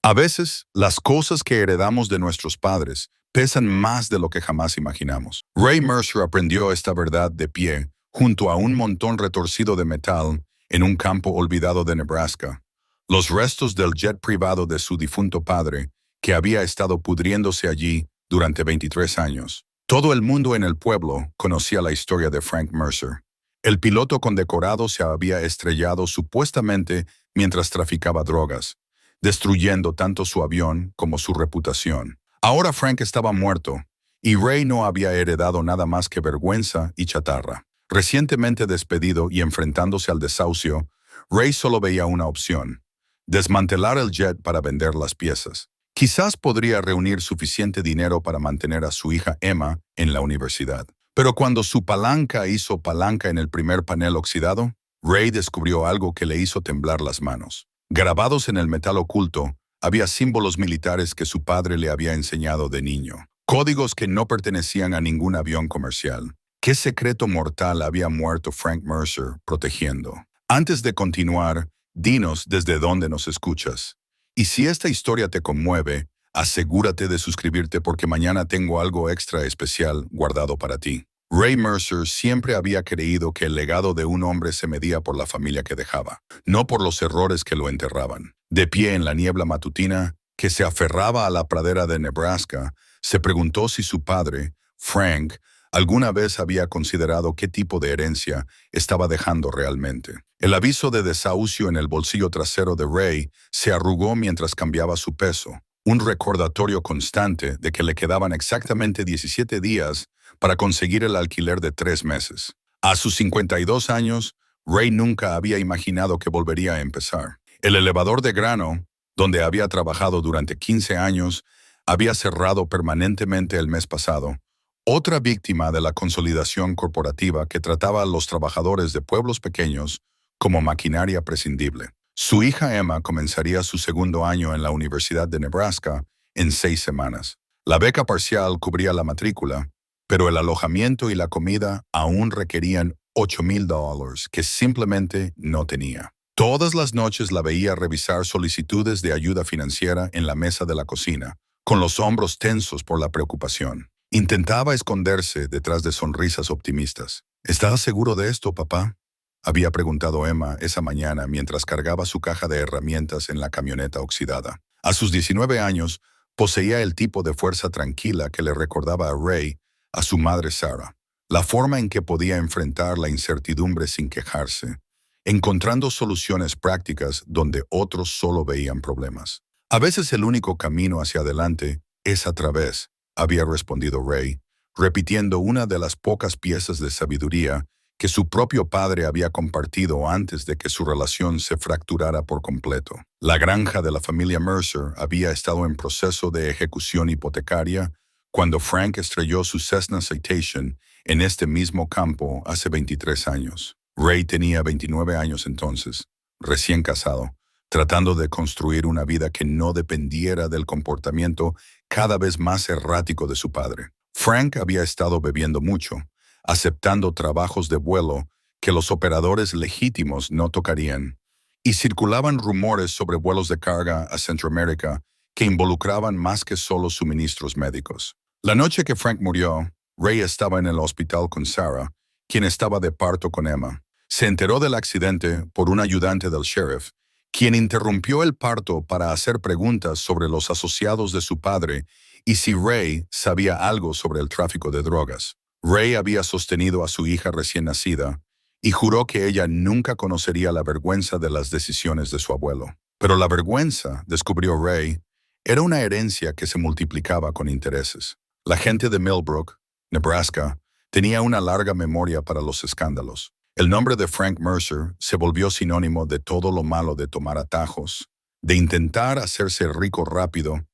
A veces, las cosas que heredamos de nuestros padres pesan más de lo que jamás imaginamos. Ray Mercer aprendió esta verdad de pie, junto a un montón retorcido de metal, en un campo olvidado de Nebraska. Los restos del jet privado de su difunto padre, que había estado pudriéndose allí durante 23 años. Todo el mundo en el pueblo conocía la historia de Frank Mercer. El piloto condecorado se había estrellado supuestamente mientras traficaba drogas, destruyendo tanto su avión como su reputación. Ahora Frank estaba muerto, y Ray no había heredado nada más que vergüenza y chatarra. Recientemente despedido y enfrentándose al desahucio, Ray solo veía una opción: desmantelar el jet para vender las piezas. Quizás podría reunir suficiente dinero para mantener a su hija Emma en la universidad. Pero cuando su palanca hizo palanca en el primer panel oxidado, Ray descubrió algo que le hizo temblar las manos. Grabados en el metal oculto, había símbolos militares que su padre le había enseñado de niño. Códigos que no pertenecían a ningún avión comercial. ¿Qué secreto mortal había muerto Frank Mercer protegiendo? Antes de continuar, dinos desde dónde nos escuchas. Y si esta historia te conmueve, asegúrate de suscribirte porque mañana tengo algo extra especial guardado para ti. Ray Mercer siempre había creído que el legado de un hombre se medía por la familia que dejaba, no por los errores que lo enterraban. De pie en la niebla matutina, que se aferraba a la pradera de Nebraska, se preguntó si su padre, Frank, alguna vez había considerado qué tipo de herencia estaba dejando realmente. El aviso de desahucio en el bolsillo trasero de Ray se arrugó mientras cambiaba su peso, un recordatorio constante de que le quedaban exactamente 17 días para conseguir el alquiler de 3 meses. A sus 52 años, Ray nunca había imaginado que volvería a empezar. El elevador de grano, donde había trabajado durante 15 años, había cerrado permanentemente el mes pasado. Otra víctima de la consolidación corporativa que trataba a los trabajadores de pueblos pequeños como maquinaria prescindible. Su hija Emma comenzaría su segundo año en la Universidad de Nebraska en 6 semanas. La beca parcial cubría la matrícula, pero el alojamiento y la comida aún requerían $8,000 que simplemente no tenía. Todas las noches la veía revisar solicitudes de ayuda financiera en la mesa de la cocina, con los hombros tensos por la preocupación. Intentaba esconderse detrás de sonrisas optimistas. ¿Estás seguro de esto, papá?, había preguntado Emma esa mañana mientras cargaba su caja de herramientas en la camioneta oxidada. A sus 19 años, poseía el tipo de fuerza tranquila que le recordaba a Ray a su madre Sarah, la forma en que podía enfrentar la incertidumbre sin quejarse, encontrando soluciones prácticas donde otros solo veían problemas. A veces el único camino hacia adelante es a través, había respondido Ray, repitiendo una de las pocas piezas de sabiduría que su propio padre había compartido antes de que su relación se fracturara por completo. La granja de la familia Mercer había estado en proceso de ejecución hipotecaria cuando Frank estrelló su Cessna Citation en este mismo campo hace 23 años. Ray tenía 29 años entonces, recién casado, tratando de construir una vida que no dependiera del comportamiento cada vez más errático de su padre. Frank había estado bebiendo mucho, aceptando trabajos de vuelo que los operadores legítimos no tocarían, y circulaban rumores sobre vuelos de carga a Centroamérica que involucraban más que solo suministros médicos. La noche que Frank murió, Ray estaba en el hospital con Sarah, quien estaba de parto con Emma. Se enteró del accidente por un ayudante del sheriff, quien interrumpió el parto para hacer preguntas sobre los asociados de su padre y si Ray sabía algo sobre el tráfico de drogas. Ray había sostenido a su hija recién nacida y juró que ella nunca conocería la vergüenza de las decisiones de su abuelo. Pero la vergüenza, descubrió Ray, era una herencia que se multiplicaba con intereses. La gente de Millbrook, Nebraska, tenía una larga memoria para los escándalos. El nombre de Frank Mercer se volvió sinónimo de todo lo malo de tomar atajos, de intentar hacerse rico rápido,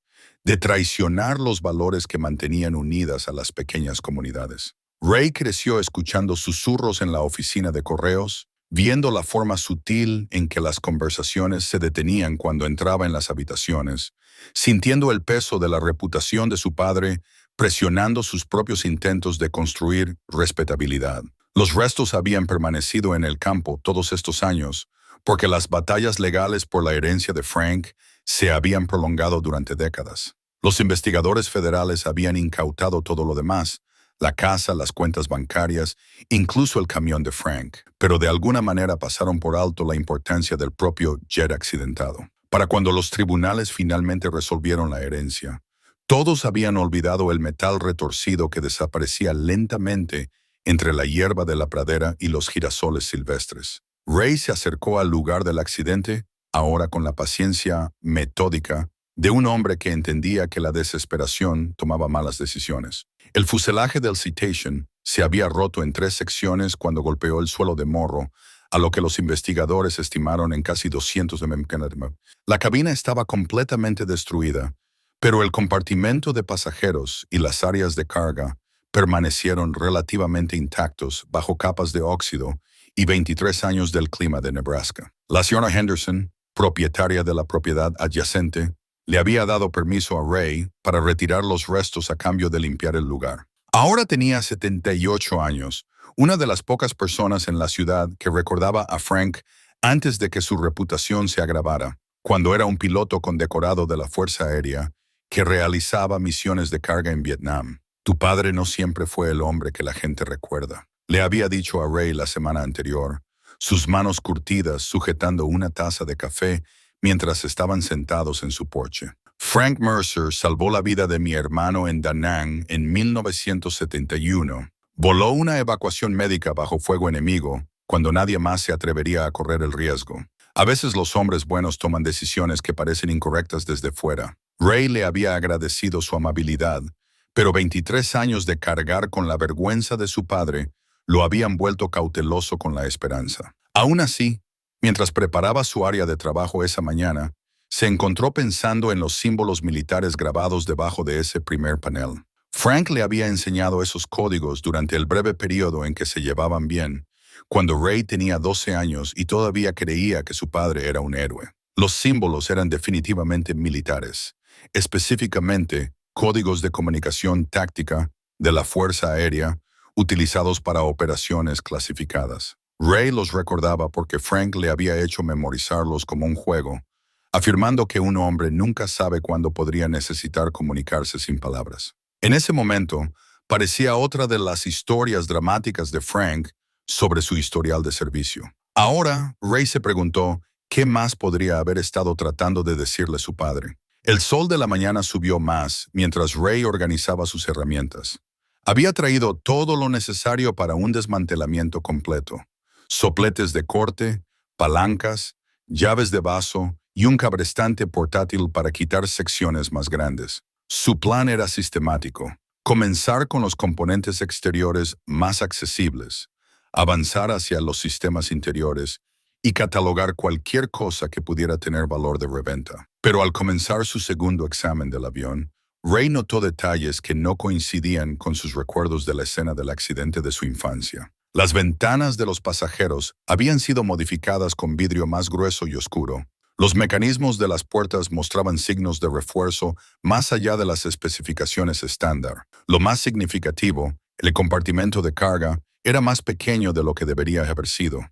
de traicionar los valores que mantenían unidas a las pequeñas comunidades. Ray creció escuchando susurros en la oficina de correos, viendo la forma sutil en que las conversaciones se detenían cuando entraba en las habitaciones, sintiendo el peso de la reputación de su padre, presionando sus propios intentos de construir respetabilidad. Los restos habían permanecido en el campo todos estos años, porque las batallas legales por la herencia de Frank se habían prolongado durante décadas. Los investigadores federales habían incautado todo lo demás, la casa, las cuentas bancarias, incluso el camión de Frank, pero de alguna manera pasaron por alto la importancia del propio jet accidentado. Para cuando los tribunales finalmente resolvieron la herencia, todos habían olvidado el metal retorcido que desaparecía lentamente entre la hierba de la pradera y los girasoles silvestres. Ray se acercó al lugar del accidente, ahora con la paciencia metódica de un hombre que entendía que la desesperación tomaba malas decisiones. El fuselaje del Citation se había roto en 3 secciones cuando golpeó el suelo de Morro, a lo que los investigadores estimaron en casi 200 de mecanismos. La cabina estaba completamente destruida, pero el compartimento de pasajeros y las áreas de carga permanecieron relativamente intactos bajo capas de óxido y 23 años del clima de Nebraska. La señora Henderson, propietaria de la propiedad adyacente, le había dado permiso a Ray para retirar los restos a cambio de limpiar el lugar. Ahora tenía 78 años, una de las pocas personas en la ciudad que recordaba a Frank antes de que su reputación se agravara, cuando era un piloto condecorado de la Fuerza Aérea que realizaba misiones de carga en Vietnam. Tu padre no siempre fue el hombre que la gente recuerda, le había dicho a Ray la semana anterior, sus manos curtidas sujetando una taza de café mientras estaban sentados en su porche. Frank Mercer salvó la vida de mi hermano en Da Nang en 1971. Voló una evacuación médica bajo fuego enemigo cuando nadie más se atrevería a correr el riesgo. A veces los hombres buenos toman decisiones que parecen incorrectas desde fuera. Ray le había agradecido su amabilidad, pero 23 años de cargar con la vergüenza de su padre lo habían vuelto cauteloso con la esperanza. Aún así, mientras preparaba su área de trabajo esa mañana, se encontró pensando en los símbolos militares grabados debajo de ese primer panel. Frank le había enseñado esos códigos durante el breve periodo en que se llevaban bien, cuando Ray tenía 12 años y todavía creía que su padre era un héroe. Los símbolos eran definitivamente militares, específicamente códigos de comunicación táctica de la Fuerza Aérea utilizados para operaciones clasificadas. Ray los recordaba porque Frank le había hecho memorizarlos como un juego, afirmando que un hombre nunca sabe cuándo podría necesitar comunicarse sin palabras. En ese momento, parecía otra de las historias dramáticas de Frank sobre su historial de servicio. Ahora, Ray se preguntó qué más podría haber estado tratando de decirle su padre. El sol de la mañana subió más mientras Ray organizaba sus herramientas. Había traído todo lo necesario para un desmantelamiento completo: sopletes de corte, palancas, llaves de vaso y un cabrestante portátil para quitar secciones más grandes. Su plan era sistemático: comenzar con los componentes exteriores más accesibles, avanzar hacia los sistemas interiores y catalogar cualquier cosa que pudiera tener valor de reventa. Pero al comenzar su segundo examen del avión, Ray notó detalles que no coincidían con sus recuerdos de la escena del accidente de su infancia. Las ventanas de los pasajeros habían sido modificadas con vidrio más grueso y oscuro. Los mecanismos de las puertas mostraban signos de refuerzo más allá de las especificaciones estándar. Lo más significativo, el compartimento de carga era más pequeño de lo que debería haber sido,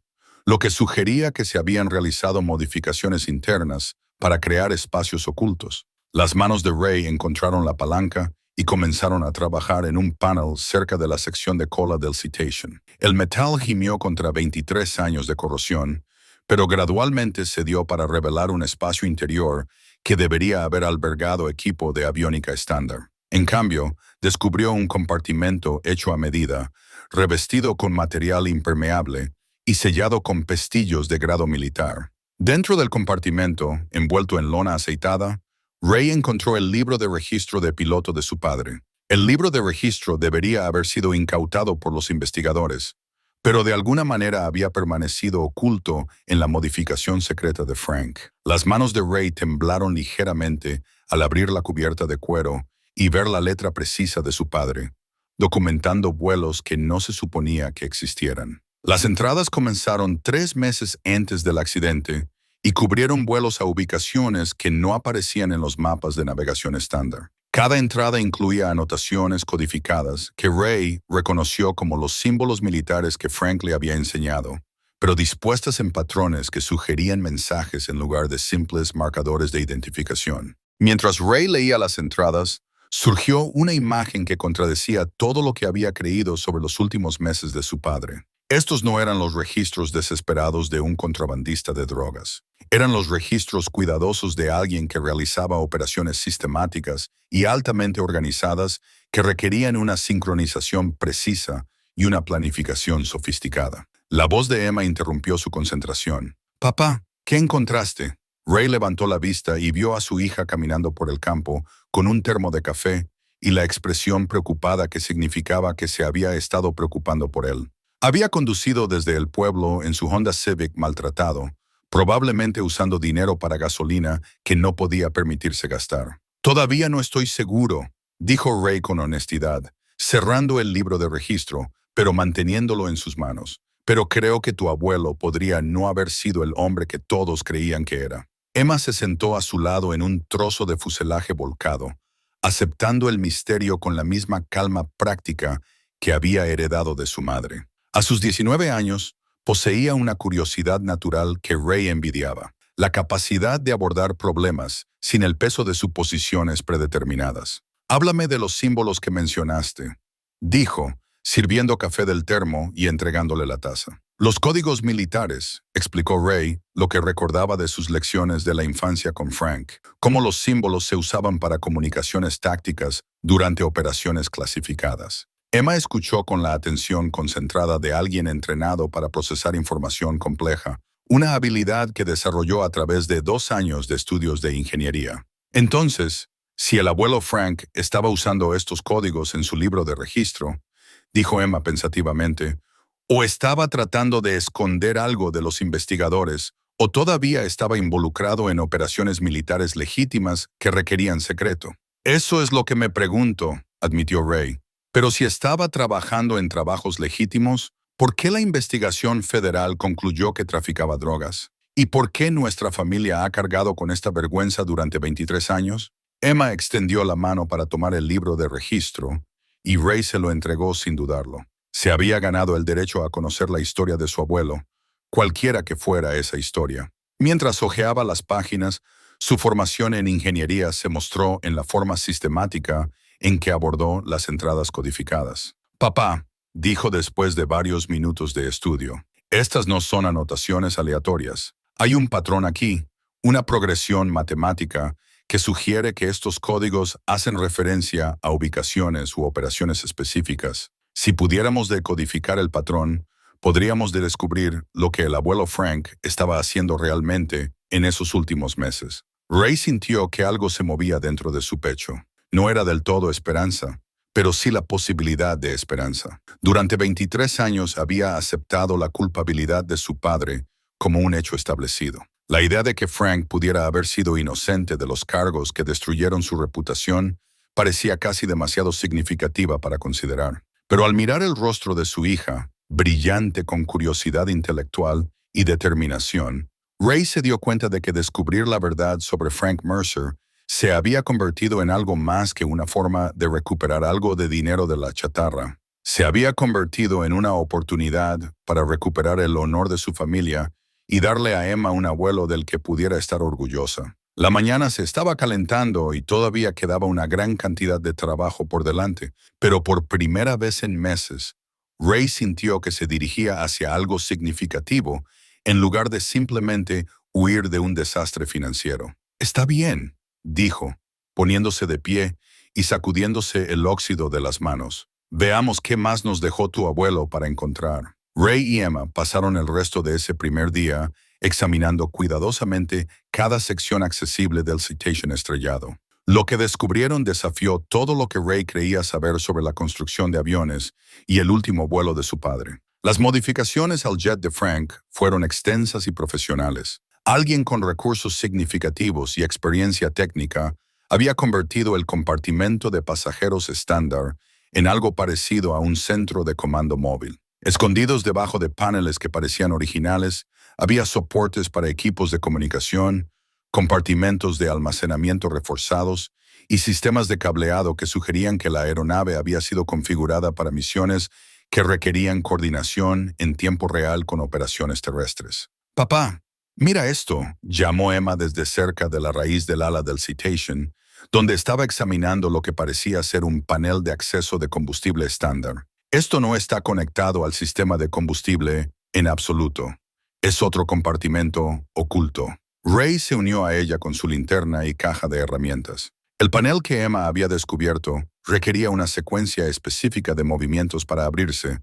lo que sugería que se habían realizado modificaciones internas para crear espacios ocultos. Las manos de Ray encontraron la palanca y comenzaron a trabajar en un panel cerca de la sección de cola del Citation. El metal gimió contra 23 años de corrosión, pero gradualmente cedió para revelar un espacio interior que debería haber albergado equipo de aviónica estándar. En cambio, descubrió un compartimento hecho a medida, revestido con material impermeable y sellado con pestillos de grado militar. Dentro del compartimento, envuelto en lona aceitada, Ray encontró el libro de registro de piloto de su padre. El libro de registro debería haber sido incautado por los investigadores, pero de alguna manera había permanecido oculto en la modificación secreta de Frank. Las manos de Ray temblaron ligeramente al abrir la cubierta de cuero y ver la letra precisa de su padre, documentando vuelos que no se suponía que existieran. Las entradas comenzaron 3 meses antes del accidente y cubrieron vuelos a ubicaciones que no aparecían en los mapas de navegación estándar. Cada entrada incluía anotaciones codificadas que Ray reconoció como los símbolos militares que Frank le había enseñado, pero dispuestas en patrones que sugerían mensajes en lugar de simples marcadores de identificación. Mientras Ray leía las entradas, surgió una imagen que contradecía todo lo que había creído sobre los últimos meses de su padre. Estos no eran los registros desesperados de un contrabandista de drogas. Eran los registros cuidadosos de alguien que realizaba operaciones sistemáticas y altamente organizadas que requerían una sincronización precisa y una planificación sofisticada. La voz de Emma interrumpió su concentración. «Papá, ¿qué encontraste?» Ray levantó la vista y vio a su hija caminando por el campo con un termo de café y la expresión preocupada que significaba que se había estado preocupando por él. Había conducido desde el pueblo en su Honda Civic maltratado, probablemente usando dinero para gasolina que no podía permitirse gastar. «Todavía no estoy seguro», dijo Ray con honestidad, cerrando el libro de registro, pero manteniéndolo en sus manos. «Pero creo que tu abuelo podría no haber sido el hombre que todos creían que era». Emma se sentó a su lado en un trozo de fuselaje volcado, aceptando el misterio con la misma calma práctica que había heredado de su madre. A sus 19 años, poseía una curiosidad natural que Ray envidiaba, la capacidad de abordar problemas sin el peso de suposiciones predeterminadas. «Háblame de los símbolos que mencionaste», dijo, sirviendo café del termo y entregándole la taza. «Los códigos militares», explicó Ray, lo que recordaba de sus lecciones de la infancia con Frank, cómo los símbolos se usaban para comunicaciones tácticas durante operaciones clasificadas. Emma escuchó con la atención concentrada de alguien entrenado para procesar información compleja, una habilidad que desarrolló a través de 2 años de estudios de ingeniería. Entonces, si el abuelo Frank estaba usando estos códigos en su libro de registro, dijo Emma pensativamente, o estaba tratando de esconder algo de los investigadores, o todavía estaba involucrado en operaciones militares legítimas que requerían secreto. «Eso es lo que me pregunto», admitió Ray. «Pero si estaba trabajando en trabajos legítimos, ¿por qué la investigación federal concluyó que traficaba drogas? ¿Y por qué nuestra familia ha cargado con esta vergüenza durante 23 años?» Emma extendió la mano para tomar el libro de registro, y Ray se lo entregó sin dudarlo. Se había ganado el derecho a conocer la historia de su abuelo, cualquiera que fuera esa historia. Mientras hojeaba las páginas, su formación en ingeniería se mostró en la forma sistemática en que abordó las entradas codificadas. «Papá», dijo después de varios minutos de estudio, «estas no son anotaciones aleatorias. Hay un patrón aquí, una progresión matemática que sugiere que estos códigos hacen referencia a ubicaciones u operaciones específicas. Si pudiéramos decodificar el patrón, podríamos descubrir lo que el abuelo Frank estaba haciendo realmente en esos últimos meses». Ray sintió que algo se movía dentro de su pecho. No era del todo esperanza, pero sí la posibilidad de esperanza. Durante 23 años había aceptado la culpabilidad de su padre como un hecho establecido. La idea de que Frank pudiera haber sido inocente de los cargos que destruyeron su reputación parecía casi demasiado significativa para considerar. Pero al mirar el rostro de su hija, brillante con curiosidad intelectual y determinación, Ray se dio cuenta de que descubrir la verdad sobre Frank Mercer se había convertido en algo más que una forma de recuperar algo de dinero de la chatarra. Se había convertido en una oportunidad para recuperar el honor de su familia y darle a Emma un abuelo del que pudiera estar orgullosa. La mañana se estaba calentando y todavía quedaba una gran cantidad de trabajo por delante, pero por primera vez en meses, Ray sintió que se dirigía hacia algo significativo en lugar de simplemente huir de un desastre financiero. «Está bien», dijo, poniéndose de pie y sacudiéndose el óxido de las manos. «Veamos qué más nos dejó tu abuelo para encontrar». Ray y Emma pasaron el resto de ese primer día examinando cuidadosamente cada sección accesible del Citation estrellado. Lo que descubrieron desafió todo lo que Ray creía saber sobre la construcción de aviones y el último vuelo de su padre. Las modificaciones al jet de Frank fueron extensas y profesionales. Alguien con recursos significativos y experiencia técnica había convertido el compartimento de pasajeros estándar en algo parecido a un centro de comando móvil. Escondidos debajo de paneles que parecían originales, había soportes para equipos de comunicación, compartimentos de almacenamiento reforzados y sistemas de cableado que sugerían que la aeronave había sido configurada para misiones que requerían coordinación en tiempo real con operaciones terrestres. Papá, mira esto, llamó Emma desde cerca de la raíz del ala del Citation, donde estaba examinando lo que parecía ser un panel de acceso de combustible estándar. Esto no está conectado al sistema de combustible en absoluto. Es otro compartimento oculto. Ray se unió a ella con su linterna y caja de herramientas. El panel que Emma había descubierto requería una secuencia específica de movimientos para abrirse,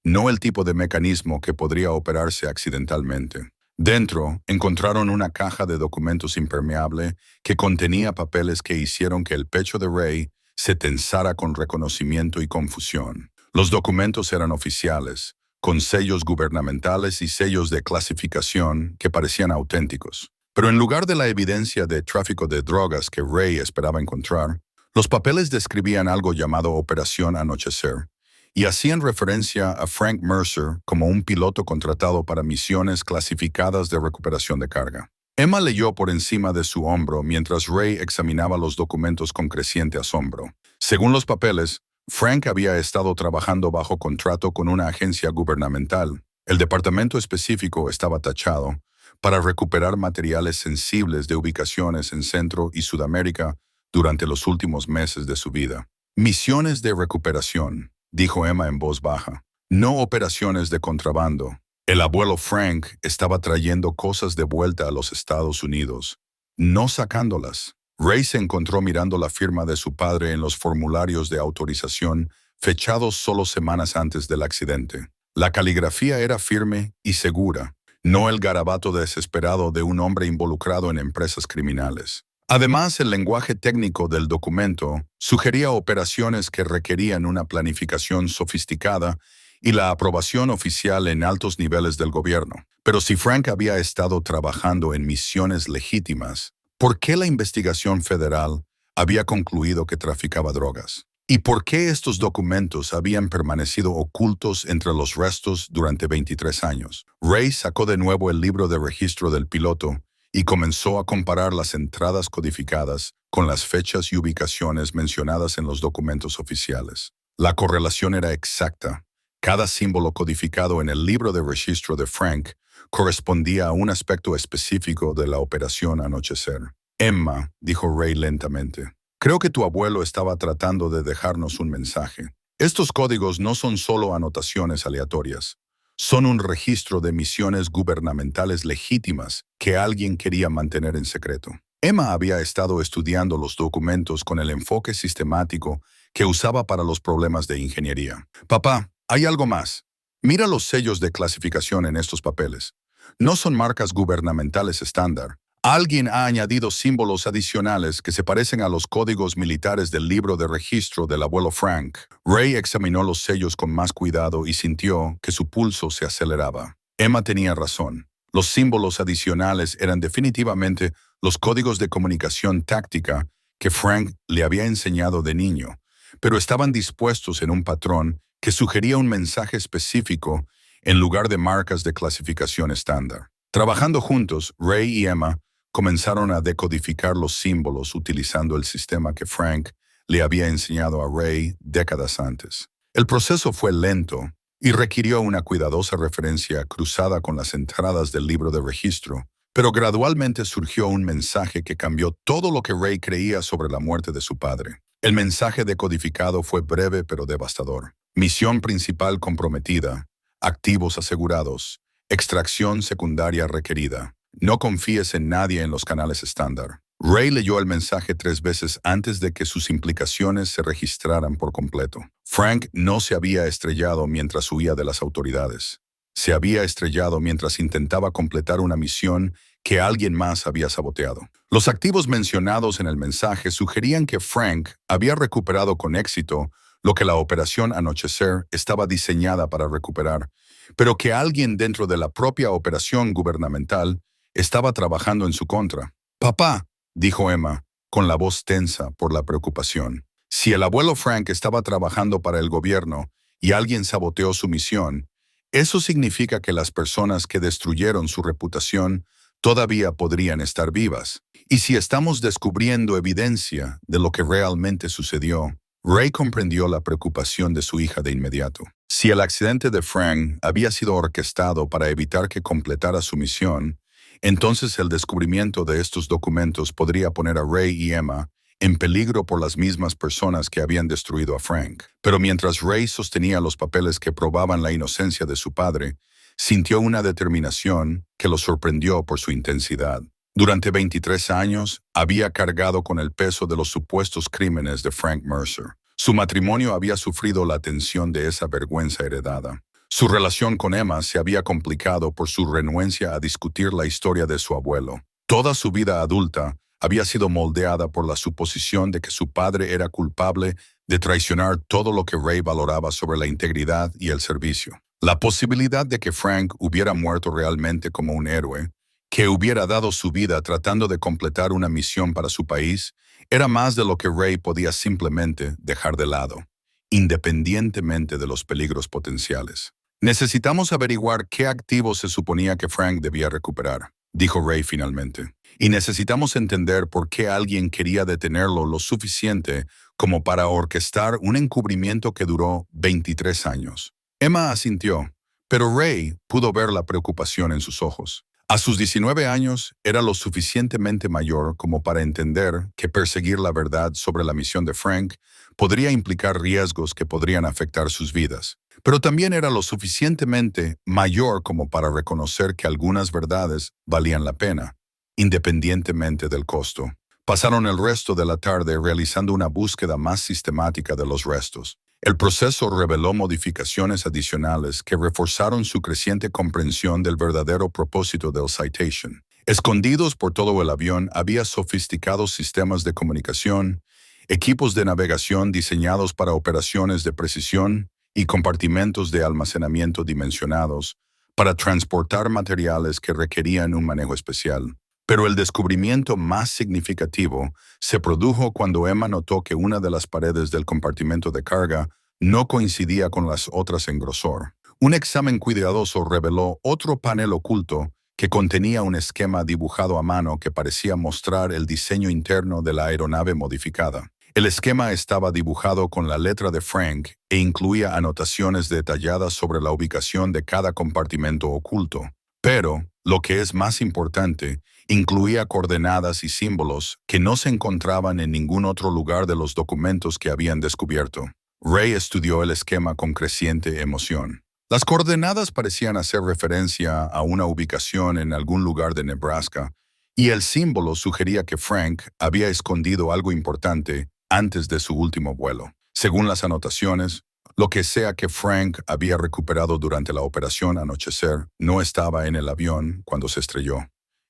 no el tipo de mecanismo que podría operarse accidentalmente. Dentro, encontraron una caja de documentos impermeable que contenía papeles que hicieron que el pecho de Ray se tensara con reconocimiento y confusión. Los documentos eran oficiales, con sellos gubernamentales y sellos de clasificación que parecían auténticos. Pero en lugar de la evidencia de tráfico de drogas que Ray esperaba encontrar, los papeles describían algo llamado Operación Anochecer, y hacían referencia a Frank Mercer como un piloto contratado para misiones clasificadas de recuperación de carga. Emma leyó por encima de su hombro mientras Ray examinaba los documentos con creciente asombro. Según los papeles, Frank había estado trabajando bajo contrato con una agencia gubernamental. El departamento específico estaba tachado para recuperar materiales sensibles de ubicaciones en Centro y Sudamérica durante los últimos meses de su vida. Misiones de recuperación, dijo Emma en voz baja. No operaciones de contrabando. El abuelo Frank estaba trayendo cosas de vuelta a los Estados Unidos, no sacándolas. Ray se encontró mirando la firma de su padre en los formularios de autorización fechados solo semanas antes del accidente. La caligrafía era firme y segura, no el garabato desesperado de un hombre involucrado en empresas criminales. Además, el lenguaje técnico del documento sugería operaciones que requerían una planificación sofisticada y la aprobación oficial en altos niveles del gobierno. Pero si Frank había estado trabajando en misiones legítimas, ¿por qué la investigación federal había concluido que traficaba drogas? ¿Y por qué estos documentos habían permanecido ocultos entre los restos durante 23 años? Ray sacó de nuevo el libro de registro del piloto y comenzó a comparar las entradas codificadas con las fechas y ubicaciones mencionadas en los documentos oficiales. La correlación era exacta. Cada símbolo codificado en el libro de registro de Frank correspondía a un aspecto específico de la operación Anochecer. Emma, dijo Ray lentamente, creo que tu abuelo estaba tratando de dejarnos un mensaje. Estos códigos no son solo anotaciones aleatorias. Son un registro de misiones gubernamentales legítimas que alguien quería mantener en secreto. Emma había estado estudiando los documentos con el enfoque sistemático que usaba para los problemas de ingeniería. Papá, hay algo más. Mira los sellos de clasificación en estos papeles. No son marcas gubernamentales estándar. Alguien ha añadido símbolos adicionales que se parecen a los códigos militares del libro de registro del abuelo Frank. Ray examinó los sellos con más cuidado y sintió que su pulso se aceleraba. Emma tenía razón. Los símbolos adicionales eran definitivamente los códigos de comunicación táctica que Frank le había enseñado de niño, pero estaban dispuestos en un patrón que sugería un mensaje específico en lugar de marcas de clasificación estándar. Trabajando juntos, Ray y Emma comenzaron a decodificar los símbolos utilizando el sistema que Frank le había enseñado a Ray décadas antes. El proceso fue lento y requirió una cuidadosa referencia cruzada con las entradas del libro de registro, pero gradualmente surgió un mensaje que cambió todo lo que Ray creía sobre la muerte de su padre. El mensaje decodificado fue breve pero devastador. Misión principal comprometida, activos asegurados, extracción secundaria requerida. No confíes en nadie en los canales estándar. Ray leyó el mensaje 3 veces antes de que sus implicaciones se registraran por completo. Frank no se había estrellado mientras huía de las autoridades. Se había estrellado mientras intentaba completar una misión que alguien más había saboteado. Los activos mencionados en el mensaje sugerían que Frank había recuperado con éxito lo que la operación Anochecer estaba diseñada para recuperar, pero que alguien dentro de la propia operación gubernamental estaba trabajando en su contra. «Papá», dijo Emma, con la voz tensa por la preocupación. Si el abuelo Frank estaba trabajando para el gobierno y alguien saboteó su misión, eso significa que las personas que destruyeron su reputación todavía podrían estar vivas. Y si estamos descubriendo evidencia de lo que realmente sucedió, Ray comprendió la preocupación de su hija de inmediato. Si el accidente de Frank había sido orquestado para evitar que completara su misión, entonces el descubrimiento de estos documentos podría poner a Ray y Emma en peligro por las mismas personas que habían destruido a Frank. Pero mientras Ray sostenía los papeles que probaban la inocencia de su padre, sintió una determinación que lo sorprendió por su intensidad. Durante 23 años, había cargado con el peso de los supuestos crímenes de Frank Mercer. Su matrimonio había sufrido la tensión de esa vergüenza heredada. Su relación con Emma se había complicado por su renuencia a discutir la historia de su abuelo. Toda su vida adulta había sido moldeada por la suposición de que su padre era culpable de traicionar todo lo que Ray valoraba sobre la integridad y el servicio. La posibilidad de que Frank hubiera muerto realmente como un héroe, que hubiera dado su vida tratando de completar una misión para su país, era más de lo que Ray podía simplemente dejar de lado, independientemente de los peligros potenciales. Necesitamos averiguar qué activos se suponía que Frank debía recuperar, dijo Ray finalmente. Y necesitamos entender por qué alguien quería detenerlo lo suficiente como para orquestar un encubrimiento que duró 23 años. Emma asintió, pero Ray pudo ver la preocupación en sus ojos. A sus 19 años era lo suficientemente mayor como para entender que perseguir la verdad sobre la misión de Frank podría implicar riesgos que podrían afectar sus vidas. Pero también era lo suficientemente mayor como para reconocer que algunas verdades valían la pena, independientemente del costo. Pasaron el resto de la tarde realizando una búsqueda más sistemática de los restos. El proceso reveló modificaciones adicionales que reforzaron su creciente comprensión del verdadero propósito del Citation. Escondidos por todo el avión había sofisticados sistemas de comunicación, equipos de navegación diseñados para operaciones de precisión y compartimentos de almacenamiento dimensionados para transportar materiales que requerían un manejo especial. Pero el descubrimiento más significativo se produjo cuando Emma notó que una de las paredes del compartimento de carga no coincidía con las otras en grosor. Un examen cuidadoso reveló otro panel oculto que contenía un esquema dibujado a mano que parecía mostrar el diseño interno de la aeronave modificada. El esquema estaba dibujado con la letra de Frank e incluía anotaciones detalladas sobre la ubicación de cada compartimento oculto. Pero, lo que es más importante, incluía coordenadas y símbolos que no se encontraban en ningún otro lugar de los documentos que habían descubierto. Ray estudió el esquema con creciente emoción. Las coordenadas parecían hacer referencia a una ubicación en algún lugar de Nebraska, y el símbolo sugería que Frank había escondido algo importante antes de su último vuelo. Según las anotaciones, lo que sea que Frank había recuperado durante la operación Anochecer no estaba en el avión cuando se estrelló.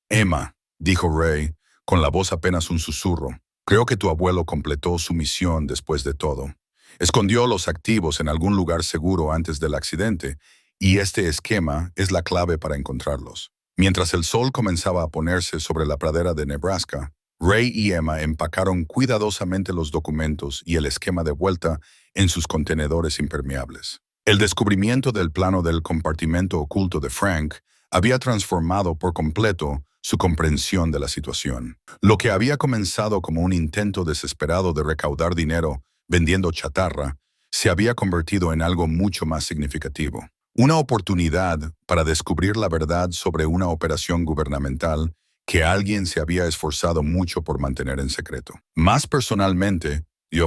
Emma, dijo Ray, con la voz apenas un susurro, creo que tu abuelo completó su misión después de todo. Escondió los activos en algún lugar seguro antes del accidente, y este esquema es la clave para encontrarlos. Mientras el sol comenzaba a ponerse sobre la pradera de Nebraska, Ray y Emma empacaron cuidadosamente los documentos y el esquema de vuelta en sus contenedores impermeables. El descubrimiento del plano del compartimento oculto de Frank había transformado por completo su comprensión de la situación. Lo que había comenzado como un intento desesperado de recaudar dinero vendiendo chatarra, se había convertido en algo mucho más significativo. Una oportunidad para descubrir la verdad sobre una operación gubernamental que alguien se había esforzado mucho por mantener en secreto. Más personalmente, le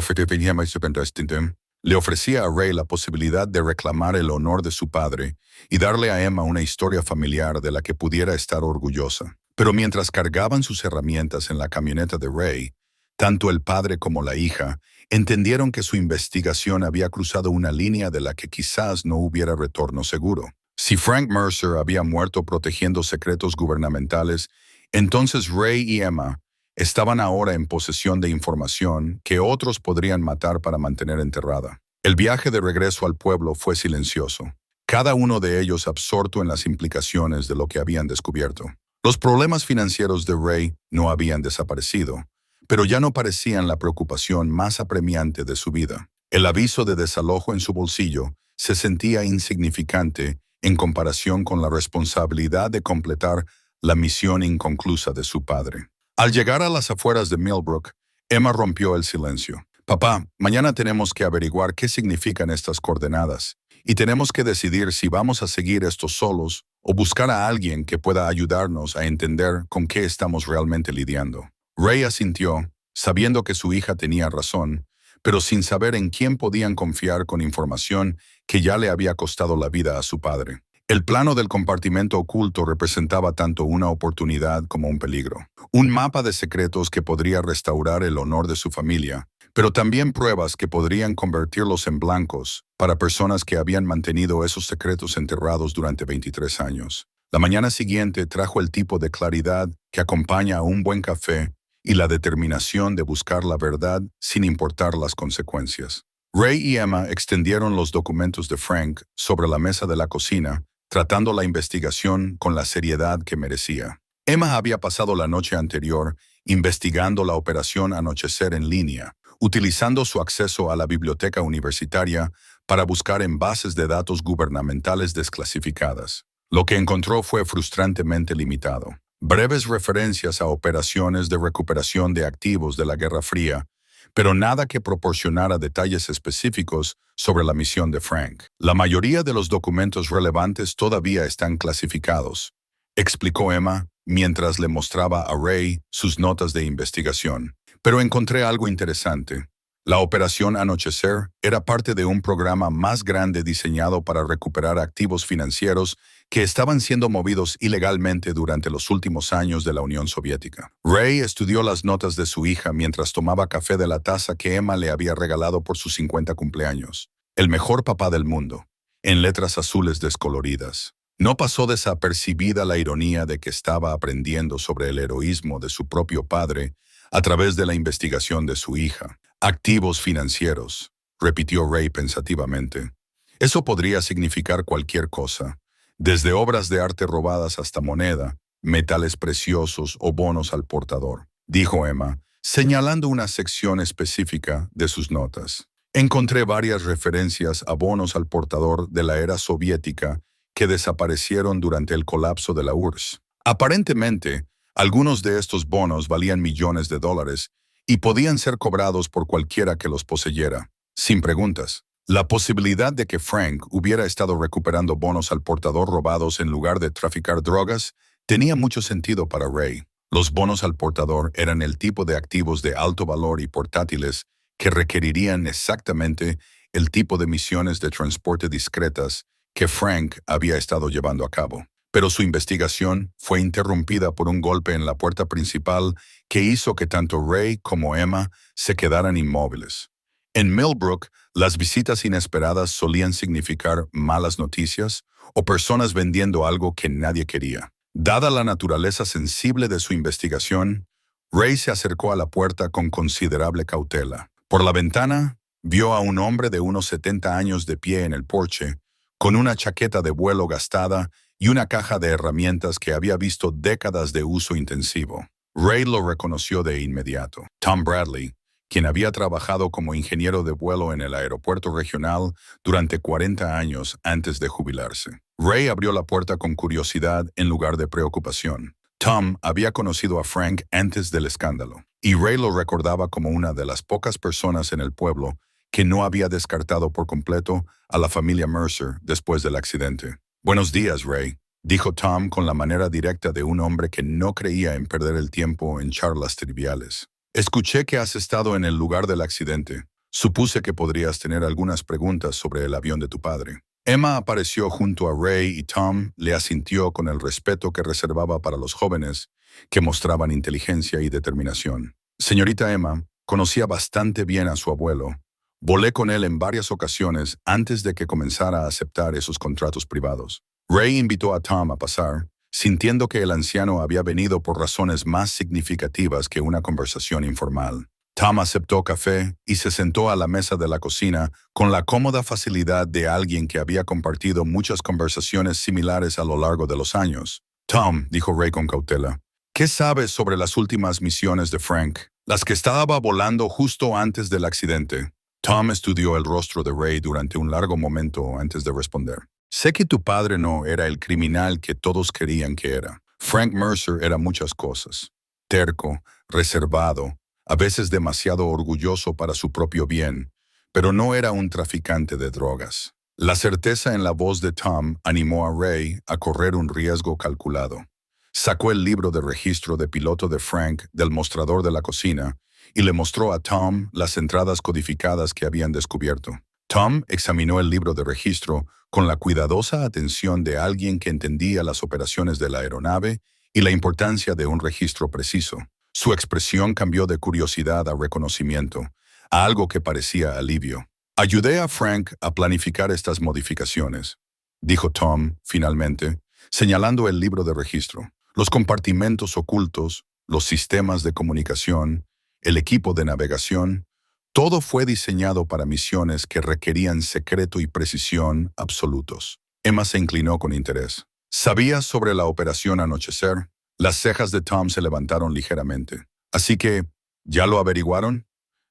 ofrecía a Ray la posibilidad de reclamar el honor de su padre y darle a Emma una historia familiar de la que pudiera estar orgullosa. Pero mientras cargaban sus herramientas en la camioneta de Ray, tanto el padre como la hija entendieron que su investigación había cruzado una línea de la que quizás no hubiera retorno seguro. Si Frank Mercer había muerto protegiendo secretos gubernamentales, entonces Ray y Emma estaban ahora en posesión de información que otros podrían matar para mantener enterrada. El viaje de regreso al pueblo fue silencioso, cada uno de ellos absorto en las implicaciones de lo que habían descubierto. Los problemas financieros de Ray no habían desaparecido, pero ya no parecían la preocupación más apremiante de su vida. El aviso de desalojo en su bolsillo se sentía insignificante en comparación con la responsabilidad de completar la misión inconclusa de su padre. Al llegar a las afueras de Millbrook, Emma rompió el silencio. «Papá, mañana tenemos que averiguar qué significan estas coordenadas, y tenemos que decidir si vamos a seguir esto solos o buscar a alguien que pueda ayudarnos a entender con qué estamos realmente lidiando. Ray asintió, sabiendo que su hija tenía razón, pero sin saber en quién podían confiar con información que ya le había costado la vida a su padre. El plano del compartimento oculto representaba tanto una oportunidad como un peligro. Un mapa de secretos que podría restaurar el honor de su familia, pero también pruebas que podrían convertirlos en blancos para personas que habían mantenido esos secretos enterrados durante 23 años. La mañana siguiente trajo el tipo de claridad que acompaña a un buen café y la determinación de buscar la verdad sin importar las consecuencias. Ray y Emma extendieron los documentos de Frank sobre la mesa de la cocina, tratando la investigación con la seriedad que merecía. Emma había pasado la noche anterior investigando la operación Anochecer en línea, utilizando su acceso a la biblioteca universitaria para buscar en bases de datos gubernamentales desclasificadas. Lo que encontró fue frustrantemente limitado. Breves referencias a operaciones de recuperación de activos de la Guerra Fría, pero nada que proporcionara detalles específicos sobre la misión de Frank. La mayoría de los documentos relevantes todavía están clasificados, explicó Emma mientras le mostraba a Ray sus notas de investigación. Pero encontré algo interesante. La operación Anochecer era parte de un programa más grande diseñado para recuperar activos financieros que estaban siendo movidos ilegalmente durante los últimos años de la Unión Soviética. Ray estudió las notas de su hija mientras tomaba café de la taza que Emma le había regalado por sus 50 cumpleaños. El mejor papá del mundo, en letras azules descoloridas. No pasó desapercibida la ironía de que estaba aprendiendo sobre el heroísmo de su propio padre a través de la investigación de su hija. Activos financieros, repitió Ray pensativamente. Eso podría significar cualquier cosa, desde obras de arte robadas hasta moneda, metales preciosos o bonos al portador, dijo Emma, señalando una sección específica de sus notas. Encontré varias referencias a bonos al portador de la era soviética que desaparecieron durante el colapso de la URSS. Aparentemente, algunos de estos bonos valían millones de dólares y podían ser cobrados por cualquiera que los poseyera, sin preguntas. La posibilidad de que Frank hubiera estado recuperando bonos al portador robados en lugar de traficar drogas tenía mucho sentido para Ray. Los bonos al portador eran el tipo de activos de alto valor y portátiles que requerirían exactamente el tipo de misiones de transporte discretas que Frank había estado llevando a cabo. Pero su investigación fue interrumpida por un golpe en la puerta principal que hizo que tanto Ray como Emma se quedaran inmóviles. En Millbrook, las visitas inesperadas solían significar malas noticias o personas vendiendo algo que nadie quería. Dada la naturaleza sensible de su investigación, Ray se acercó a la puerta con considerable cautela. Por la ventana, vio a un hombre de unos 70 años de pie en el porche, con una chaqueta de vuelo gastada y una caja de herramientas que había visto décadas de uso intensivo. Ray lo reconoció de inmediato. Tom Bradley, quien había trabajado como ingeniero de vuelo en el aeropuerto regional durante 40 años antes de jubilarse. Ray abrió la puerta con curiosidad en lugar de preocupación. Tom había conocido a Frank antes del escándalo, y Ray lo recordaba como una de las pocas personas en el pueblo que no había descartado por completo a la familia Mercer después del accidente. «Buenos días, Ray», dijo Tom con la manera directa de un hombre que no creía en perder el tiempo en charlas triviales. «Escuché que has estado en el lugar del accidente. Supuse que podrías tener algunas preguntas sobre el avión de tu padre». Emma apareció junto a Ray y Tom le asintió con el respeto que reservaba para los jóvenes que mostraban inteligencia y determinación. «Señorita Emma, conocía bastante bien a su abuelo. Volé con él en varias ocasiones antes de que comenzara a aceptar esos contratos privados». Ray invitó a Tom a pasar, sintiendo que el anciano había venido por razones más significativas que una conversación informal. Tom aceptó café y se sentó a la mesa de la cocina con la cómoda facilidad de alguien que había compartido muchas conversaciones similares a lo largo de los años. «Tom», dijo Ray con cautela, «¿qué sabes sobre las últimas misiones de Frank, las que estaba volando justo antes del accidente?» Tom estudió el rostro de Ray durante un largo momento antes de responder. «Sé que tu padre no era el criminal que todos creían que era. Frank Mercer era muchas cosas. Terco, reservado, a veces demasiado orgulloso para su propio bien, pero no era un traficante de drogas. La certeza en la voz de Tom animó a Ray a correr un riesgo calculado. Sacó el libro de registro de piloto de Frank del mostrador de la cocina y le mostró a Tom las entradas codificadas que habían descubierto. Tom examinó el libro de registro con la cuidadosa atención de alguien que entendía las operaciones de la aeronave y la importancia de un registro preciso. Su expresión cambió de curiosidad a reconocimiento, a algo que parecía alivio. Ayudé a Frank a planificar estas modificaciones, dijo Tom, finalmente, señalando el libro de registro. Los compartimentos ocultos, los sistemas de comunicación, el equipo de navegación, todo fue diseñado para misiones que requerían secreto y precisión absolutos. Emma se inclinó con interés. ¿Sabías sobre la operación Anochecer? Las cejas de Tom se levantaron ligeramente. Así que, ¿ya lo averiguaron?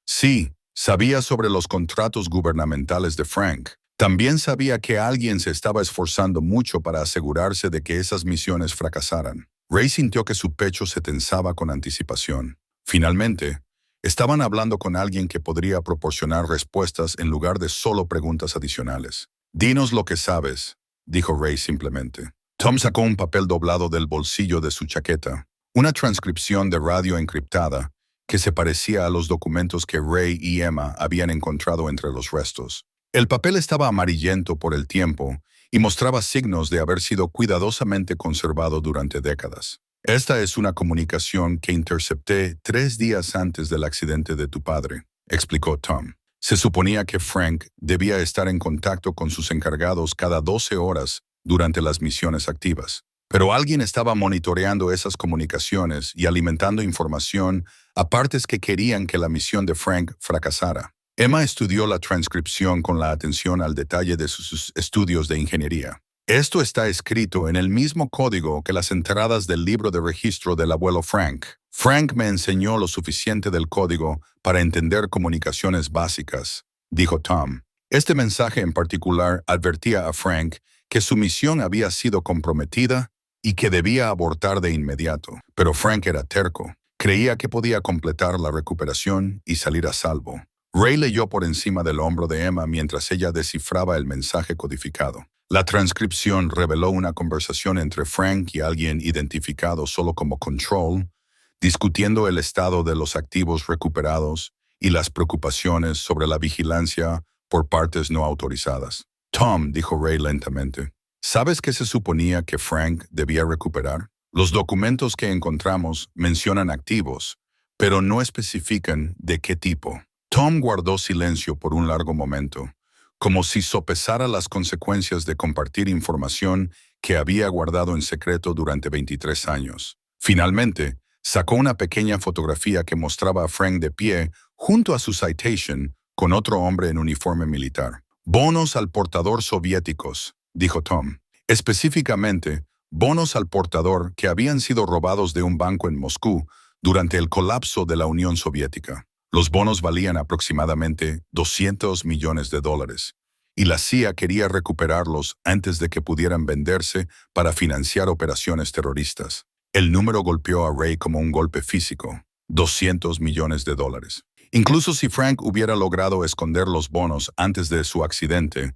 Sí. Sabía sobre los contratos gubernamentales de Frank. También sabía que alguien se estaba esforzando mucho para asegurarse de que esas misiones fracasaran. Ray sintió que su pecho se tensaba con anticipación. Finalmente, estaban hablando con alguien que podría proporcionar respuestas en lugar de solo preguntas adicionales. Dinos lo que sabes, dijo Ray simplemente. Tom sacó un papel doblado del bolsillo de su chaqueta, una transcripción de radio encriptada, que se parecía a los documentos que Ray y Emma habían encontrado entre los restos. El papel estaba amarillento por el tiempo y mostraba signos de haber sido cuidadosamente conservado durante décadas. Esta es una comunicación que intercepté 3 días antes del accidente de tu padre, explicó Tom. Se suponía que Frank debía estar en contacto con sus encargados cada 12 horas durante las misiones activas. Pero alguien estaba monitoreando esas comunicaciones y alimentando información a partes que querían que la misión de Frank fracasara. Emma estudió la transcripción con la atención al detalle de sus estudios de ingeniería. Esto está escrito en el mismo código que las entradas del libro de registro del abuelo Frank. Frank me enseñó lo suficiente del código para entender comunicaciones básicas, dijo Tom. Este mensaje en particular advertía a Frank que su misión había sido comprometida y que debía abortar de inmediato. Pero Frank era terco. Creía que podía completar la recuperación y salir a salvo. Ray leyó por encima del hombro de Emma mientras ella descifraba el mensaje codificado. La transcripción reveló una conversación entre Frank y alguien identificado solo como Control, discutiendo el estado de los activos recuperados y las preocupaciones sobre la vigilancia por partes no autorizadas. Tom, dijo Ray lentamente, ¿sabes qué se suponía que Frank debía recuperar? Los documentos que encontramos mencionan activos, pero no especifican de qué tipo. Tom guardó silencio por un largo momento, como si sopesara las consecuencias de compartir información que había guardado en secreto durante 23 años. Finalmente, sacó una pequeña fotografía que mostraba a Frank de pie junto a su Citation con otro hombre en uniforme militar. Bonos al portador soviéticos, dijo Tom. Específicamente, bonos al portador que habían sido robados de un banco en Moscú durante el colapso de la Unión Soviética. Los bonos valían aproximadamente $200 millones, y la CIA quería recuperarlos antes de que pudieran venderse para financiar operaciones terroristas. El número golpeó a Ray como un golpe físico, $200 millones. Incluso si Frank hubiera logrado esconder los bonos antes de su accidente,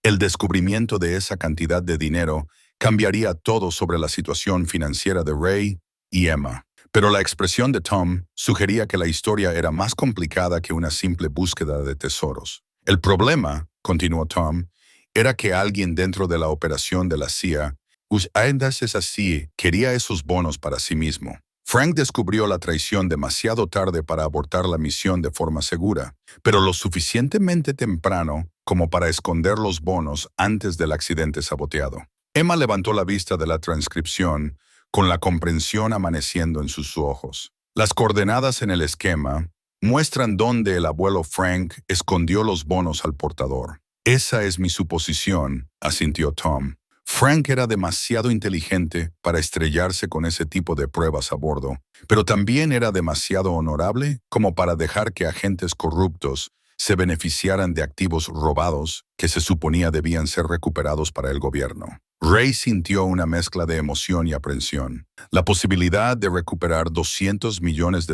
el descubrimiento de esa cantidad de dinero cambiaría todo sobre la situación financiera de Ray y Emma. Pero la expresión de Tom sugería que la historia era más complicada que una simple búsqueda de tesoros. El problema, continuó Tom, era que alguien dentro de la operación de la CIA, es así, quería esos bonos para sí mismo. Frank descubrió la traición demasiado tarde para abortar la misión de forma segura, pero lo suficientemente temprano como para esconder los bonos antes del accidente saboteado. Emma levantó la vista de la transcripción, con la comprensión amaneciendo en sus ojos. Las coordenadas en el esquema muestran dónde el abuelo Frank escondió los bonos al portador. Esa es mi suposición, asintió Tom. Frank era demasiado inteligente para estrellarse con ese tipo de pruebas a bordo, pero también era demasiado honorable como para dejar que agentes corruptos se beneficiaran de activos robados que se suponía debían ser recuperados para el gobierno. Ray sintió una mezcla de emoción y aprensión. La posibilidad de recuperar $200 millones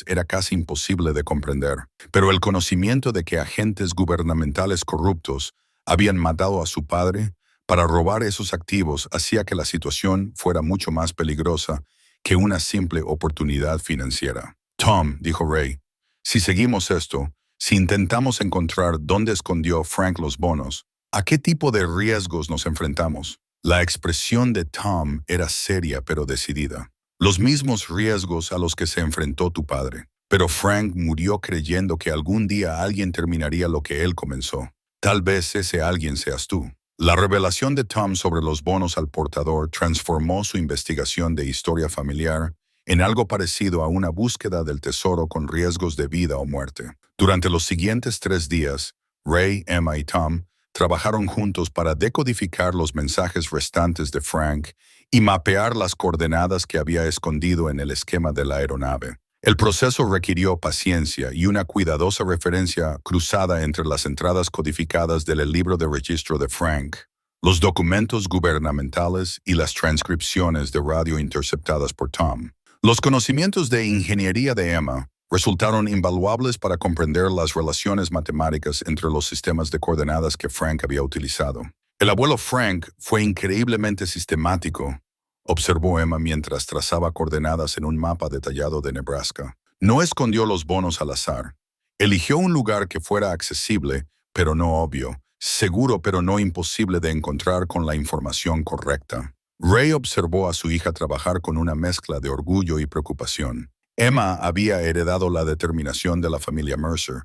era casi imposible de comprender, pero el conocimiento de que agentes gubernamentales corruptos Habían matado a su padre. Para robar esos activos hacía que la situación fuera mucho más peligrosa que una simple oportunidad financiera. Tom, dijo Ray, si seguimos esto, si intentamos encontrar dónde escondió Frank los bonos, ¿a qué tipo de riesgos nos enfrentamos? La expresión de Tom era seria pero decidida. Los mismos riesgos a los que se enfrentó tu padre. Pero Frank murió creyendo que algún día alguien terminaría lo que él comenzó. Tal vez ese alguien seas tú. La revelación de Tom sobre los bonos al portador transformó su investigación de historia familiar en algo parecido a una búsqueda del tesoro con riesgos de vida o muerte. Durante los siguientes 3 días, Ray, Emma y Tom trabajaron juntos para decodificar los mensajes restantes de Frank y mapear las coordenadas que había escondido en el esquema de la aeronave. El proceso requirió paciencia y una cuidadosa referencia cruzada entre las entradas codificadas del libro de registro de Frank, los documentos gubernamentales y las transcripciones de radio interceptadas por Tom. Los conocimientos de ingeniería de Emma resultaron invaluables para comprender las relaciones matemáticas entre los sistemas de coordenadas que Frank había utilizado. El abuelo Frank fue increíblemente sistemático, observó Emma mientras trazaba coordenadas en un mapa detallado de Nebraska. No escondió los bonos al azar. Eligió un lugar que fuera accesible, pero no obvio, seguro pero no imposible de encontrar con la información correcta. Ray observó a su hija trabajar con una mezcla de orgullo y preocupación. Emma había heredado la determinación de la familia Mercer,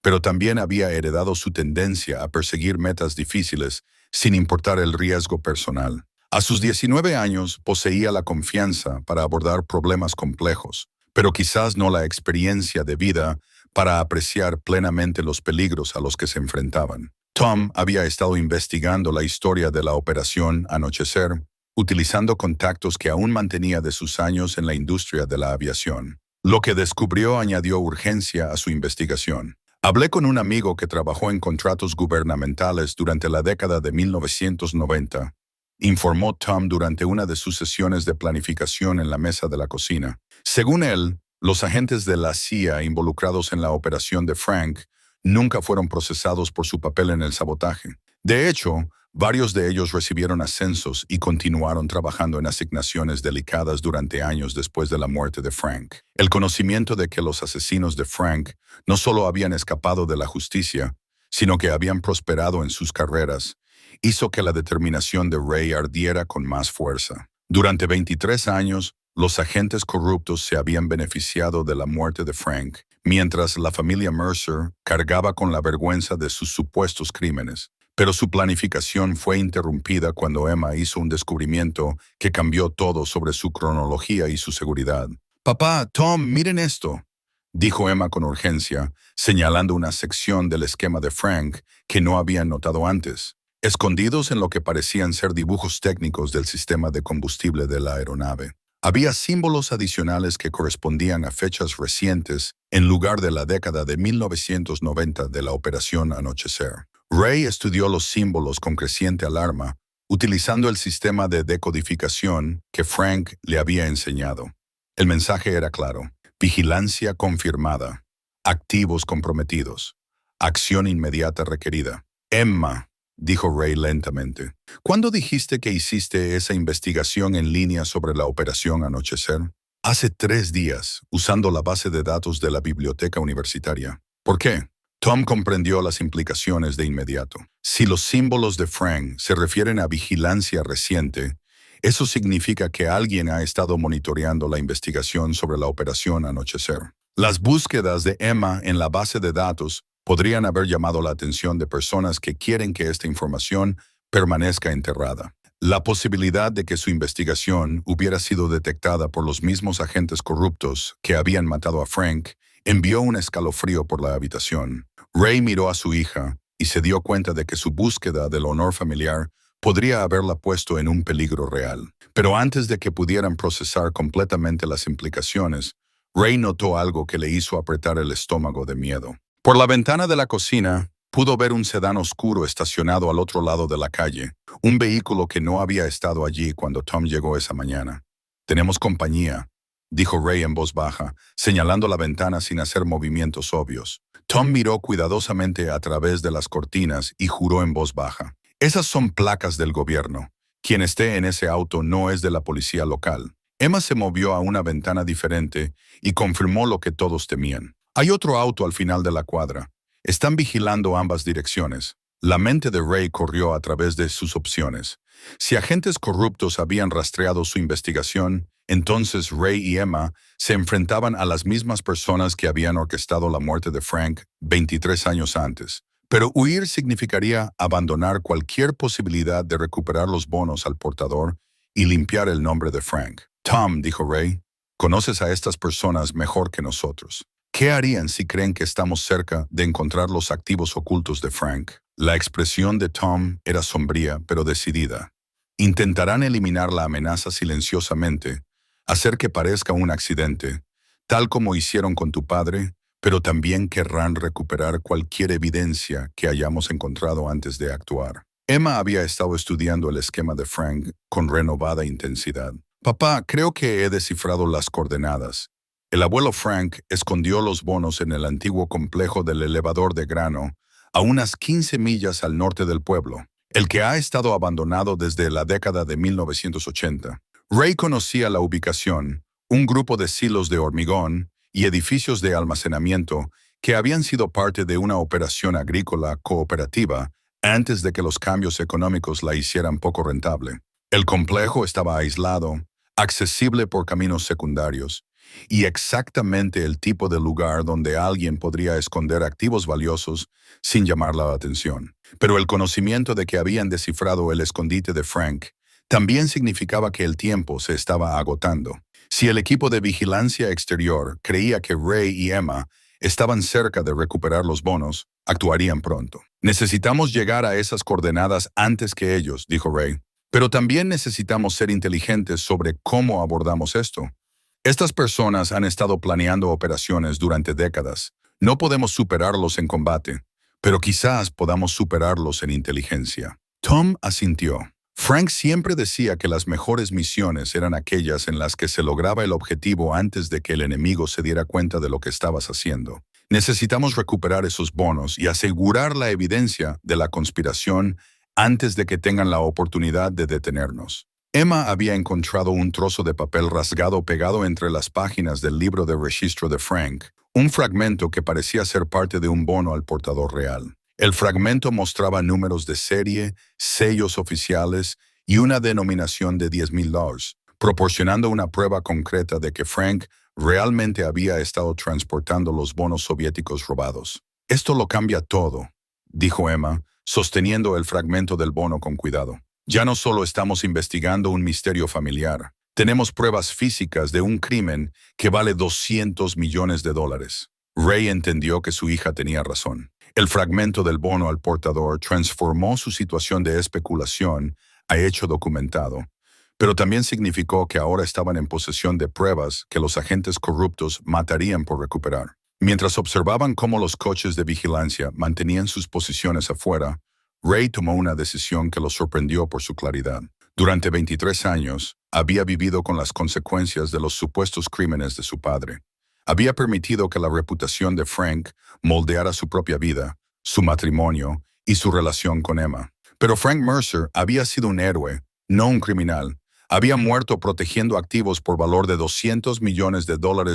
pero también había heredado su tendencia a perseguir metas difíciles sin importar el riesgo personal. A sus 19 años poseía la confianza para abordar problemas complejos, pero quizás no la experiencia de vida para apreciar plenamente los peligros a los que se enfrentaban. Tom había estado investigando la historia de la Operación Anochecer, utilizando contactos que aún mantenía de sus años en la industria de la aviación. Lo que descubrió añadió urgencia a su investigación. Hablé con un amigo que trabajó en contratos gubernamentales durante la década de 1990, informó Tom durante una de sus sesiones de planificación en la mesa de la cocina. Según él, los agentes de la CIA involucrados en la operación de Frank nunca fueron procesados por su papel en el sabotaje. De hecho, varios de ellos recibieron ascensos y continuaron trabajando en asignaciones delicadas durante años después de la muerte de Frank. El conocimiento de que los asesinos de Frank no solo habían escapado de la justicia, sino que habían prosperado en sus carreras, hizo que la determinación de Ray ardiera con más fuerza. Durante 23 años, los agentes corruptos se habían beneficiado de la muerte de Frank, mientras la familia Mercer cargaba con la vergüenza de sus supuestos crímenes. Pero su planificación fue interrumpida cuando Emma hizo un descubrimiento que cambió todo sobre su cronología y su seguridad. «Papá, Tom, miren esto», dijo Emma con urgencia, señalando una sección del esquema de Frank que no habían notado antes, escondidos en lo que parecían ser dibujos técnicos del sistema de combustible de la aeronave. Había símbolos adicionales que correspondían a fechas recientes en lugar de la década de 1990 de la Operación Anochecer. Ray estudió los símbolos con creciente alarma, utilizando el sistema de decodificación que Frank le había enseñado. El mensaje era claro: vigilancia confirmada, activos comprometidos, acción inmediata requerida. Emma, dijo Ray lentamente, ¿cuándo dijiste que hiciste esa investigación en línea sobre la Operación Anochecer? Hace 3 días, usando la base de datos de la biblioteca universitaria. ¿Por qué? Tom comprendió las implicaciones de inmediato. Si los símbolos de Frank se refieren a vigilancia reciente, eso significa que alguien ha estado monitoreando la investigación sobre la Operación Anochecer. Las búsquedas de Emma en la base de datos podrían haber llamado la atención de personas que quieren que esta información permanezca enterrada. La posibilidad de que su investigación hubiera sido detectada por los mismos agentes corruptos que habían matado a Frank envió un escalofrío por la habitación. Ray miró a su hija y se dio cuenta de que su búsqueda del honor familiar podría haberla puesto en un peligro real. Pero antes de que pudieran procesar completamente las implicaciones, Ray notó algo que le hizo apretar el estómago de miedo. Por la ventana de la cocina, pudo ver un sedán oscuro estacionado al otro lado de la calle, un vehículo que no había estado allí cuando Tom llegó esa mañana. «Tenemos compañía», dijo Ray en voz baja, señalando la ventana sin hacer movimientos obvios. Tom miró cuidadosamente a través de las cortinas y juró en voz baja. Esas son placas del gobierno. Quien esté en ese auto no es de la policía local. Emma se movió a una ventana diferente y confirmó lo que todos temían. Hay otro auto al final de la cuadra. Están vigilando ambas direcciones. La mente de Ray corrió a través de sus opciones. Si agentes corruptos habían rastreado su investigación, entonces Ray y Emma se enfrentaban a las mismas personas que habían orquestado la muerte de Frank 23 años antes. Pero huir significaría abandonar cualquier posibilidad de recuperar los bonos al portador y limpiar el nombre de Frank. Tom, dijo Ray, conoces a estas personas mejor que nosotros. ¿Qué harían si creen que estamos cerca de encontrar los activos ocultos de Frank? La expresión de Tom era sombría, pero decidida. Intentarán eliminar la amenaza silenciosamente, hacer que parezca un accidente, tal como hicieron con tu padre, pero también querrán recuperar cualquier evidencia que hayamos encontrado antes de actuar. Emma había estado estudiando el esquema de Frank con renovada intensidad. Papá, creo que he descifrado las coordenadas. El abuelo Frank escondió los bonos en el antiguo complejo del elevador de grano, a unas 15 millas al norte del pueblo, el que ha estado abandonado desde la década de 1980. Ray conocía la ubicación, un grupo de silos de hormigón y edificios de almacenamiento que habían sido parte de una operación agrícola cooperativa antes de que los cambios económicos la hicieran poco rentable. El complejo estaba aislado, accesible por caminos secundarios, y exactamente el tipo de lugar donde alguien podría esconder activos valiosos sin llamar la atención. Pero el conocimiento de que habían descifrado el escondite de Frank también significaba que el tiempo se estaba agotando. Si el equipo de vigilancia exterior creía que Ray y Emma estaban cerca de recuperar los bonos, actuarían pronto. Necesitamos llegar a esas coordenadas antes que ellos, dijo Ray. Pero también necesitamos ser inteligentes sobre cómo abordamos esto. Estas personas han estado planeando operaciones durante décadas. No podemos superarlos en combate, pero quizás podamos superarlos en inteligencia. Tom asintió. Frank siempre decía que las mejores misiones eran aquellas en las que se lograba el objetivo antes de que el enemigo se diera cuenta de lo que estabas haciendo. Necesitamos recuperar esos bonos y asegurar la evidencia de la conspiración antes de que tengan la oportunidad de detenernos. Emma había encontrado un trozo de papel rasgado pegado entre las páginas del libro de registro de Frank, un fragmento que parecía ser parte de un bono al portador real. El fragmento mostraba números de serie, sellos oficiales y una denominación de $10,000, proporcionando una prueba concreta de que Frank realmente había estado transportando los bonos soviéticos robados. Esto lo cambia todo, dijo Emma, sosteniendo el fragmento del bono con cuidado. Ya no solo estamos investigando un misterio familiar, tenemos pruebas físicas de un crimen que vale $200 millones. Ray entendió que su hija tenía razón. El fragmento del bono al portador transformó su situación de especulación a hecho documentado, pero también significó que ahora estaban en posesión de pruebas que los agentes corruptos matarían por recuperar. Mientras observaban cómo los coches de vigilancia mantenían sus posiciones afuera, Ray tomó una decisión que lo sorprendió por su claridad. Durante 23 años, había vivido con las consecuencias de los supuestos crímenes de su padre. Había permitido que la reputación de Frank moldeara su propia vida, su matrimonio y su relación con Emma. Pero Frank Mercer había sido un héroe, no un criminal. Había muerto protegiendo activos por valor de $200 millones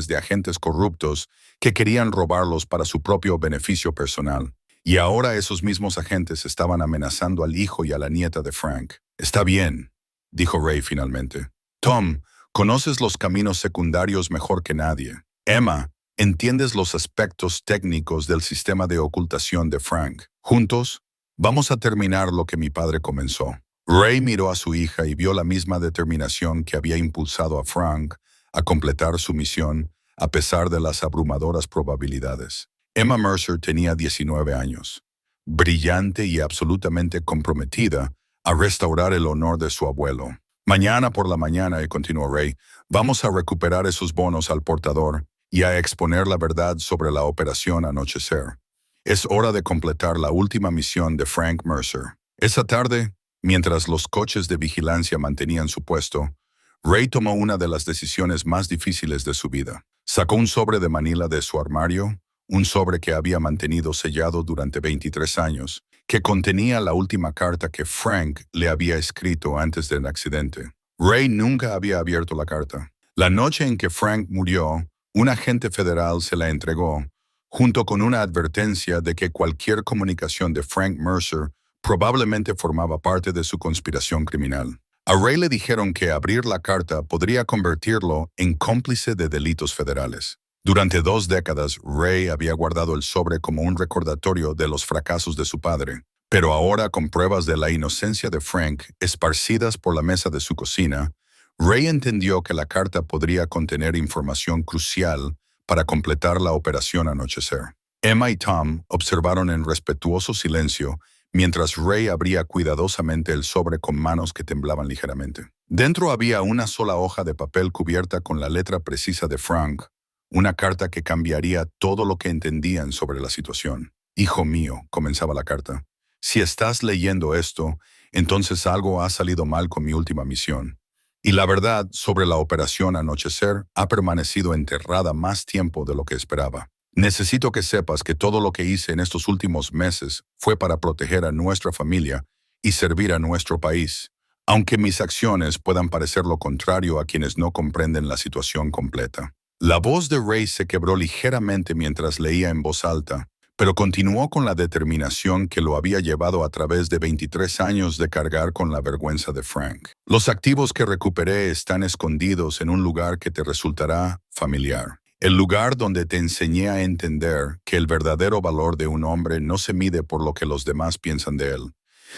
de agentes corruptos que querían robarlos para su propio beneficio personal. Y ahora esos mismos agentes estaban amenazando al hijo y a la nieta de Frank. Está bien, dijo Ray finalmente. Tom, conoces los caminos secundarios mejor que nadie. Emma, entiendes los aspectos técnicos del sistema de ocultación de Frank. Juntos, vamos a terminar lo que mi padre comenzó. Ray miró a su hija y vio la misma determinación que había impulsado a Frank a completar su misión a pesar de las abrumadoras probabilidades. Emma Mercer tenía 19 años, brillante y absolutamente comprometida a restaurar el honor de su abuelo. Mañana por la mañana, y continuó Ray, vamos a recuperar esos bonos al portador y a exponer la verdad sobre la operación Anochecer. Es hora de completar la última misión de Frank Mercer. Esa tarde, mientras los coches de vigilancia mantenían su puesto, Ray tomó una de las decisiones más difíciles de su vida. Sacó un sobre de Manila de su armario, un sobre que había mantenido sellado durante 23 años, que contenía la última carta que Frank le había escrito antes del accidente. Ray nunca había abierto la carta. La noche en que Frank murió, un agente federal se la entregó, junto con una advertencia de que cualquier comunicación de Frank Mercer probablemente formaba parte de su conspiración criminal. A Ray le dijeron que abrir la carta podría convertirlo en cómplice de delitos federales. Durante 2 décadas, Ray había guardado el sobre como un recordatorio de los fracasos de su padre, pero ahora, con pruebas de la inocencia de Frank esparcidas por la mesa de su cocina, Ray entendió que la carta podría contener información crucial para completar la operación Anochecer. Emma y Tom observaron en respetuoso silencio mientras Ray abría cuidadosamente el sobre con manos que temblaban ligeramente. Dentro había una sola hoja de papel cubierta con la letra precisa de Frank, una carta que cambiaría todo lo que entendían sobre la situación. «Hijo mío», comenzaba la carta, «si estás leyendo esto, entonces algo ha salido mal con mi última misión. Y la verdad sobre la operación Anochecer ha permanecido enterrada más tiempo de lo que esperaba. Necesito que sepas que todo lo que hice en estos últimos meses fue para proteger a nuestra familia y servir a nuestro país, aunque mis acciones puedan parecer lo contrario a quienes no comprenden la situación completa». La voz de Ray se quebró ligeramente mientras leía en voz alta, pero continuó con la determinación que lo había llevado a través de 23 años de cargar con la vergüenza de Frank. «Los activos que recuperé están escondidos en un lugar que te resultará familiar. El lugar donde te enseñé a entender que el verdadero valor de un hombre no se mide por lo que los demás piensan de él,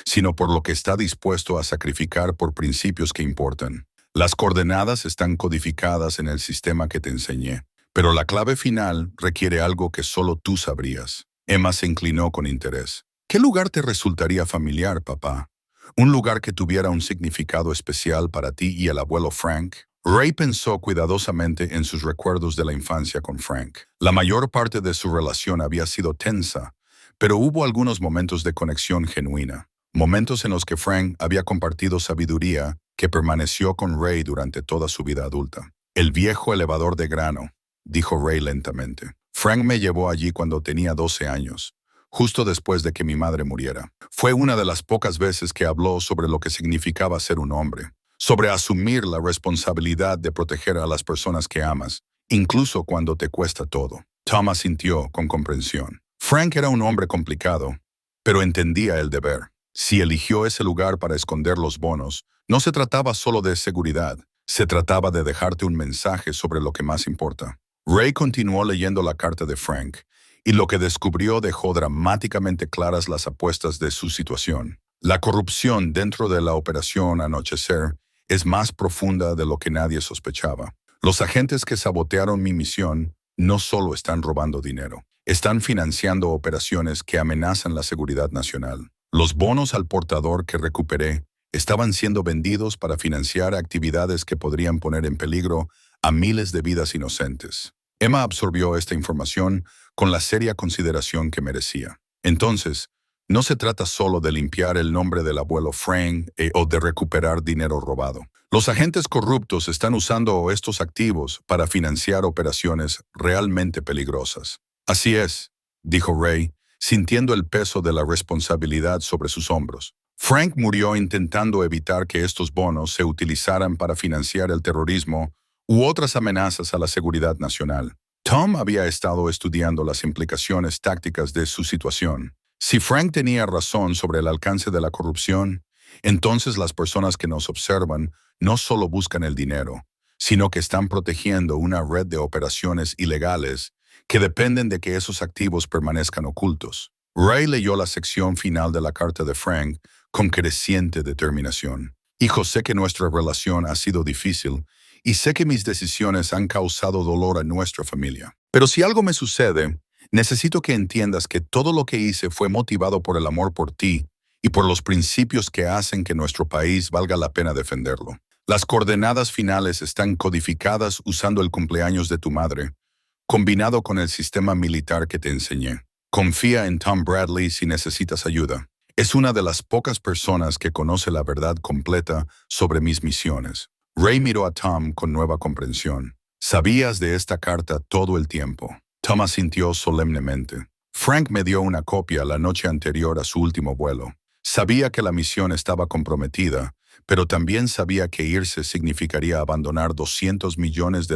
sino por lo que está dispuesto a sacrificar por principios que importan. Las coordenadas están codificadas en el sistema que te enseñé, pero la clave final requiere algo que solo tú sabrías». Emma se inclinó con interés. «¿Qué lugar te resultaría familiar, papá? ¿Un lugar que tuviera un significado especial para ti y el abuelo Frank?» Ray pensó cuidadosamente en sus recuerdos de la infancia con Frank. La mayor parte de su relación había sido tensa, pero hubo algunos momentos de conexión genuina, momentos en los que Frank había compartido sabiduría que permaneció con Ray durante toda su vida adulta. «El viejo elevador de grano», dijo Ray lentamente. «Frank me llevó allí cuando tenía 12 años, justo después de que mi madre muriera. Fue una de las pocas veces que habló sobre lo que significaba ser un hombre, sobre asumir la responsabilidad de proteger a las personas que amas, incluso cuando te cuesta todo». Tom asintió con comprensión. Frank era un hombre complicado, pero entendía el deber. Si eligió ese lugar para esconder los bonos, no se trataba solo de seguridad, se trataba de dejarte un mensaje sobre lo que más importa. Ray continuó leyendo la carta de Frank, y lo que descubrió dejó dramáticamente claras las apuestas de su situación. La corrupción dentro de la operación Anochecer es más profunda de lo que nadie sospechaba. Los agentes que sabotearon mi misión no solo están robando dinero, están financiando operaciones que amenazan la seguridad nacional. Los bonos al portador que recuperé estaban siendo vendidos para financiar actividades que podrían poner en peligro a miles de vidas inocentes. Emma absorbió esta información con la seria consideración que merecía. Entonces, no se trata solo de limpiar el nombre del abuelo Frank o de recuperar dinero robado. Los agentes corruptos están usando estos activos para financiar operaciones realmente peligrosas. «Así es», dijo Ray, sintiendo el peso de la responsabilidad sobre sus hombros. «Frank murió intentando evitar que estos bonos se utilizaran para financiar el terrorismo u otras amenazas a la seguridad nacional». Tom había estado estudiando las implicaciones tácticas de su situación. Si Frank tenía razón sobre el alcance de la corrupción, entonces las personas que nos observan no solo buscan el dinero, sino que están protegiendo una red de operaciones ilegales que dependen de que esos activos permanezcan ocultos. Ray leyó la sección final de la carta de Frank con creciente determinación. «Hijo, sé que nuestra relación ha sido difícil y sé que mis decisiones han causado dolor a nuestra familia. Pero si algo me sucede, necesito que entiendas que todo lo que hice fue motivado por el amor por ti y por los principios que hacen que nuestro país valga la pena defenderlo. Las coordenadas finales están codificadas usando el cumpleaños de tu madre, combinado con el sistema militar que te enseñé. Confía en Tom Bradley si necesitas ayuda. Es una de las pocas personas que conoce la verdad completa sobre mis misiones». Ray miró a Tom con nueva comprensión. «Sabías de esta carta todo el tiempo». Tom asintió solemnemente. Frank me dio una copia la noche anterior a su último vuelo. Sabía que la misión estaba comprometida, pero también sabía que irse significaría abandonar $200 millones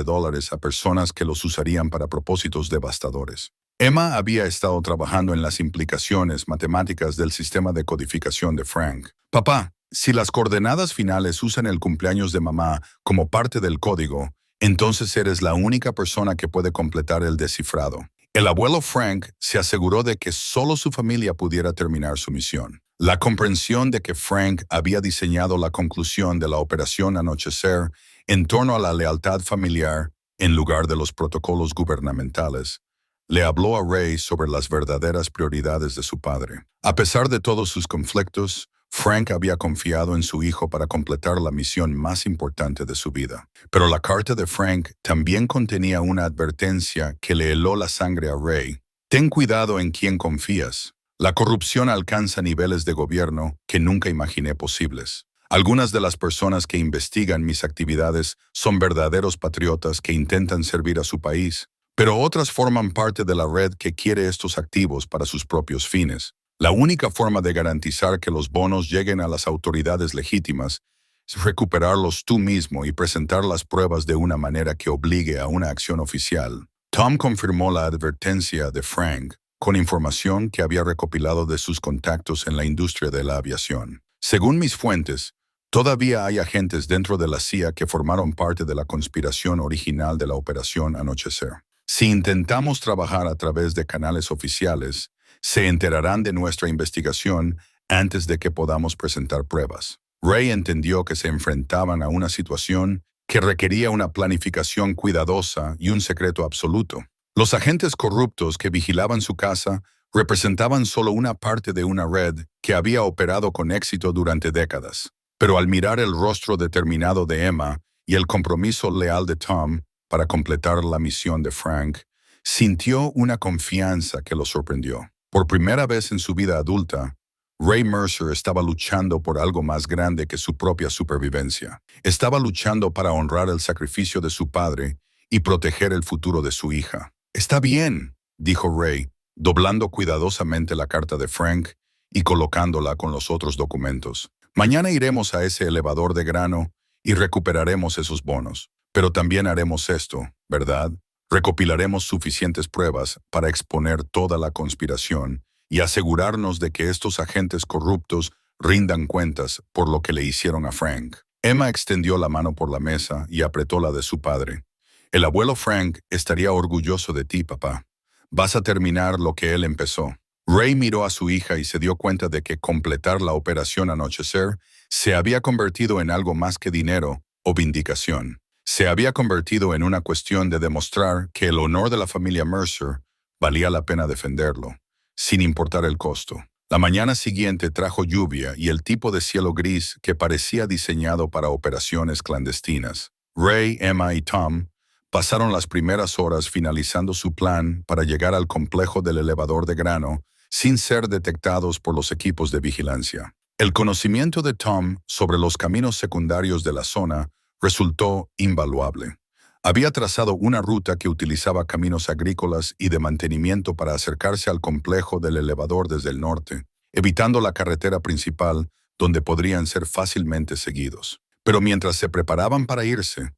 a personas que los usarían para propósitos devastadores. Emma había estado trabajando en las implicaciones matemáticas del sistema de codificación de Frank. Papá, si las coordenadas finales usan el cumpleaños de mamá como parte del código, entonces eres la única persona que puede completar el descifrado. El abuelo Frank se aseguró de que solo su familia pudiera terminar su misión. La comprensión de que Frank había diseñado la conclusión de la operación Anochecer en torno a la lealtad familiar en lugar de los protocolos gubernamentales, le habló a Ray sobre las verdaderas prioridades de su padre. A pesar de todos sus conflictos, Frank había confiado en su hijo para completar la misión más importante de su vida. Pero la carta de Frank también contenía una advertencia que le heló la sangre a Ray. Ten cuidado en quién confías. La corrupción alcanza niveles de gobierno que nunca imaginé posibles. Algunas de las personas que investigan mis actividades son verdaderos patriotas que intentan servir a su país, pero otras forman parte de la red que quiere estos activos para sus propios fines. La única forma de garantizar que los bonos lleguen a las autoridades legítimas es recuperarlos tú mismo y presentar las pruebas de una manera que obligue a una acción oficial. Tom confirmó la advertencia de Frank con información que había recopilado de sus contactos en la industria de la aviación. Según mis fuentes, todavía hay agentes dentro de la CIA que formaron parte de la conspiración original de la Operación Anochecer. Si intentamos trabajar a través de canales oficiales, se enterarán de nuestra investigación antes de que podamos presentar pruebas. Ray entendió que se enfrentaban a una situación que requería una planificación cuidadosa y un secreto absoluto. Los agentes corruptos que vigilaban su casa representaban solo una parte de una red que había operado con éxito durante décadas. Pero al mirar el rostro determinado de Emma y el compromiso leal de Tom para completar la misión de Frank, sintió una confianza que lo sorprendió. Por primera vez en su vida adulta, Ray Mercer estaba luchando por algo más grande que su propia supervivencia. Estaba luchando para honrar el sacrificio de su padre y proteger el futuro de su hija. «Está bien», dijo Ray, doblando cuidadosamente la carta de Frank y colocándola con los otros documentos. «Mañana iremos a ese elevador de grano y recuperaremos esos bonos. Pero también haremos esto, ¿verdad? Recopilaremos suficientes pruebas para exponer toda la conspiración y asegurarnos de que estos agentes corruptos rindan cuentas por lo que le hicieron a Frank». Emma extendió la mano por la mesa y apretó la de su padre. «El abuelo Frank estaría orgulloso de ti, papá. Vas a terminar lo que él empezó». Ray miró a su hija y se dio cuenta de que completar la operación Anochecer se había convertido en algo más que dinero o vindicación. Se había convertido en una cuestión de demostrar que el honor de la familia Mercer valía la pena defenderlo, sin importar el costo. La mañana siguiente trajo lluvia y el tipo de cielo gris que parecía diseñado para operaciones clandestinas. Ray, Emma y Tom pasaron las primeras horas finalizando su plan para llegar al complejo del elevador de grano sin ser detectados por los equipos de vigilancia. El conocimiento de Tom sobre los caminos secundarios de la zona resultó invaluable. Había trazado una ruta que utilizaba caminos agrícolas y de mantenimiento para acercarse al complejo del elevador desde el norte, evitando la carretera principal donde podrían ser fácilmente seguidos. Pero mientras se preparaban para irse,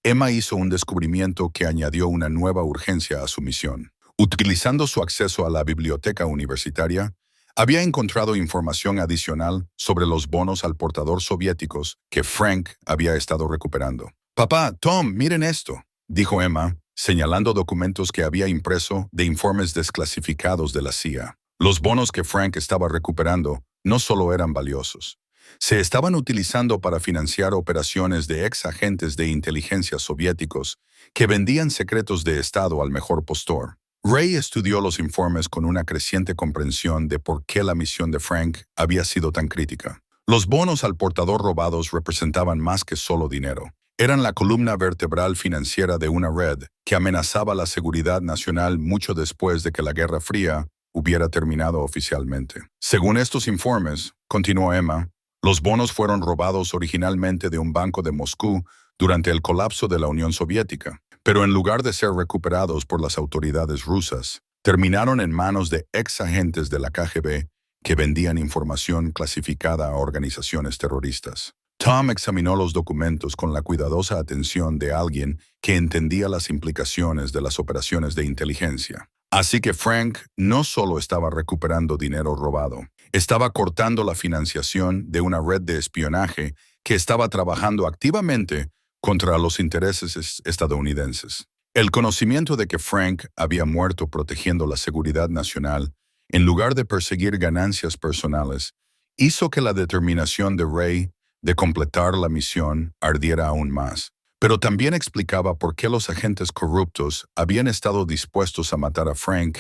Emma hizo un descubrimiento que añadió una nueva urgencia a su misión. Utilizando su acceso a la biblioteca universitaria, había encontrado información adicional sobre los bonos al portador soviéticos que Frank había estado recuperando. «Papá, Tom, miren esto», dijo Emma, señalando documentos que había impreso de informes desclasificados de la CIA. Los bonos que Frank estaba recuperando no solo eran valiosos. Se estaban utilizando para financiar operaciones de ex agentes de inteligencia soviéticos que vendían secretos de Estado al mejor postor. Ray estudió los informes con una creciente comprensión de por qué la misión de Frank había sido tan crítica. Los bonos al portador robados representaban más que solo dinero. Eran la columna vertebral financiera de una red que amenazaba la seguridad nacional mucho después de que la Guerra Fría hubiera terminado oficialmente. Según estos informes, continuó Emma, los bonos fueron robados originalmente de un banco de Moscú durante el colapso de la Unión Soviética. pero en lugar de ser recuperados por las autoridades rusas, terminaron en manos de ex agentes de la KGB que vendían información clasificada a organizaciones terroristas. Tom examinó los documentos con la cuidadosa atención de alguien que entendía las implicaciones de las operaciones de inteligencia. Así que Frank no solo estaba recuperando dinero robado, estaba cortando la financiación de una red de espionaje que estaba trabajando activamente contra los intereses estadounidenses. El conocimiento de que Frank había muerto protegiendo la seguridad nacional, en lugar de perseguir ganancias personales, hizo que la determinación de Ray de completar la misión ardiera aún más. Pero también explicaba por qué los agentes corruptos habían estado dispuestos a matar a Frank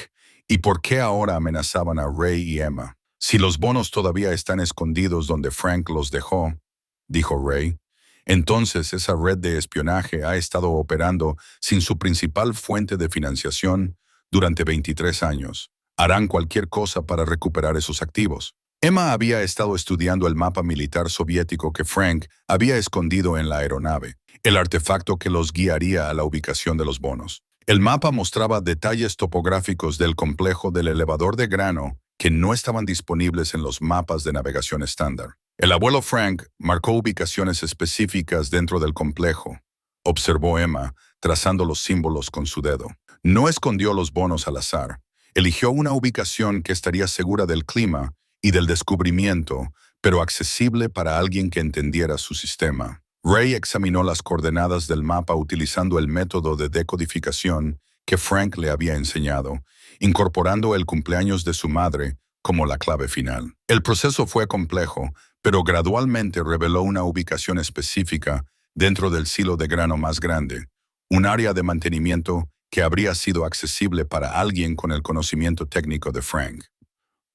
y por qué ahora amenazaban a Ray y Emma. Si los bonos todavía están escondidos donde Frank los dejó, dijo Ray, entonces esa red de espionaje ha estado operando sin su principal fuente de financiación durante 23 años. Harán cualquier cosa para recuperar esos activos. Emma había estado estudiando el mapa militar soviético que Frank había escondido en la aeronave, el artefacto que los guiaría a la ubicación de los bonos. El mapa mostraba detalles topográficos del complejo del elevador de grano que no estaban disponibles en los mapas de navegación estándar. El abuelo Frank marcó ubicaciones específicas dentro del complejo, observó Emma, trazando los símbolos con su dedo. No escondió los bonos al azar. Eligió una ubicación que estaría segura del clima y del descubrimiento, pero accesible para alguien que entendiera su sistema. Ray examinó las coordenadas del mapa utilizando el método de decodificación que Frank le había enseñado, incorporando el cumpleaños de su madre como la clave final. El proceso fue complejo, pero gradualmente reveló una ubicación específica dentro del silo de grano más grande, un área de mantenimiento que habría sido accesible para alguien con el conocimiento técnico de Frank.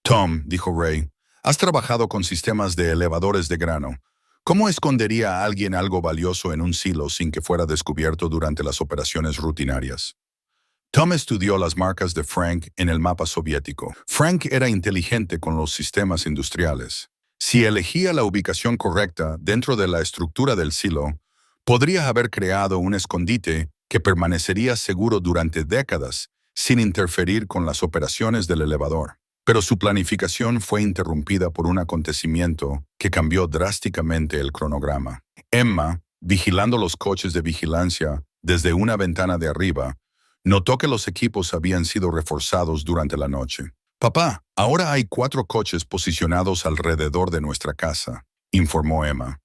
Tom, dijo Ray, has trabajado con sistemas de elevadores de grano. ¿Cómo escondería a alguien algo valioso en un silo sin que fuera descubierto durante las operaciones rutinarias? Tom estudió las marcas de Frank en el mapa soviético. Frank era inteligente con los sistemas industriales. Si elegía la ubicación correcta dentro de la estructura del silo, podría haber creado un escondite que permanecería seguro durante décadas sin interferir con las operaciones del elevador. Pero su planificación fue interrumpida por un acontecimiento que cambió drásticamente el cronograma. Emma, vigilando los coches de vigilancia desde una ventana de arriba, notó que los equipos habían sido reforzados durante la noche. «Papá, ahora hay 4 coches posicionados alrededor de nuestra casa», informó Emma.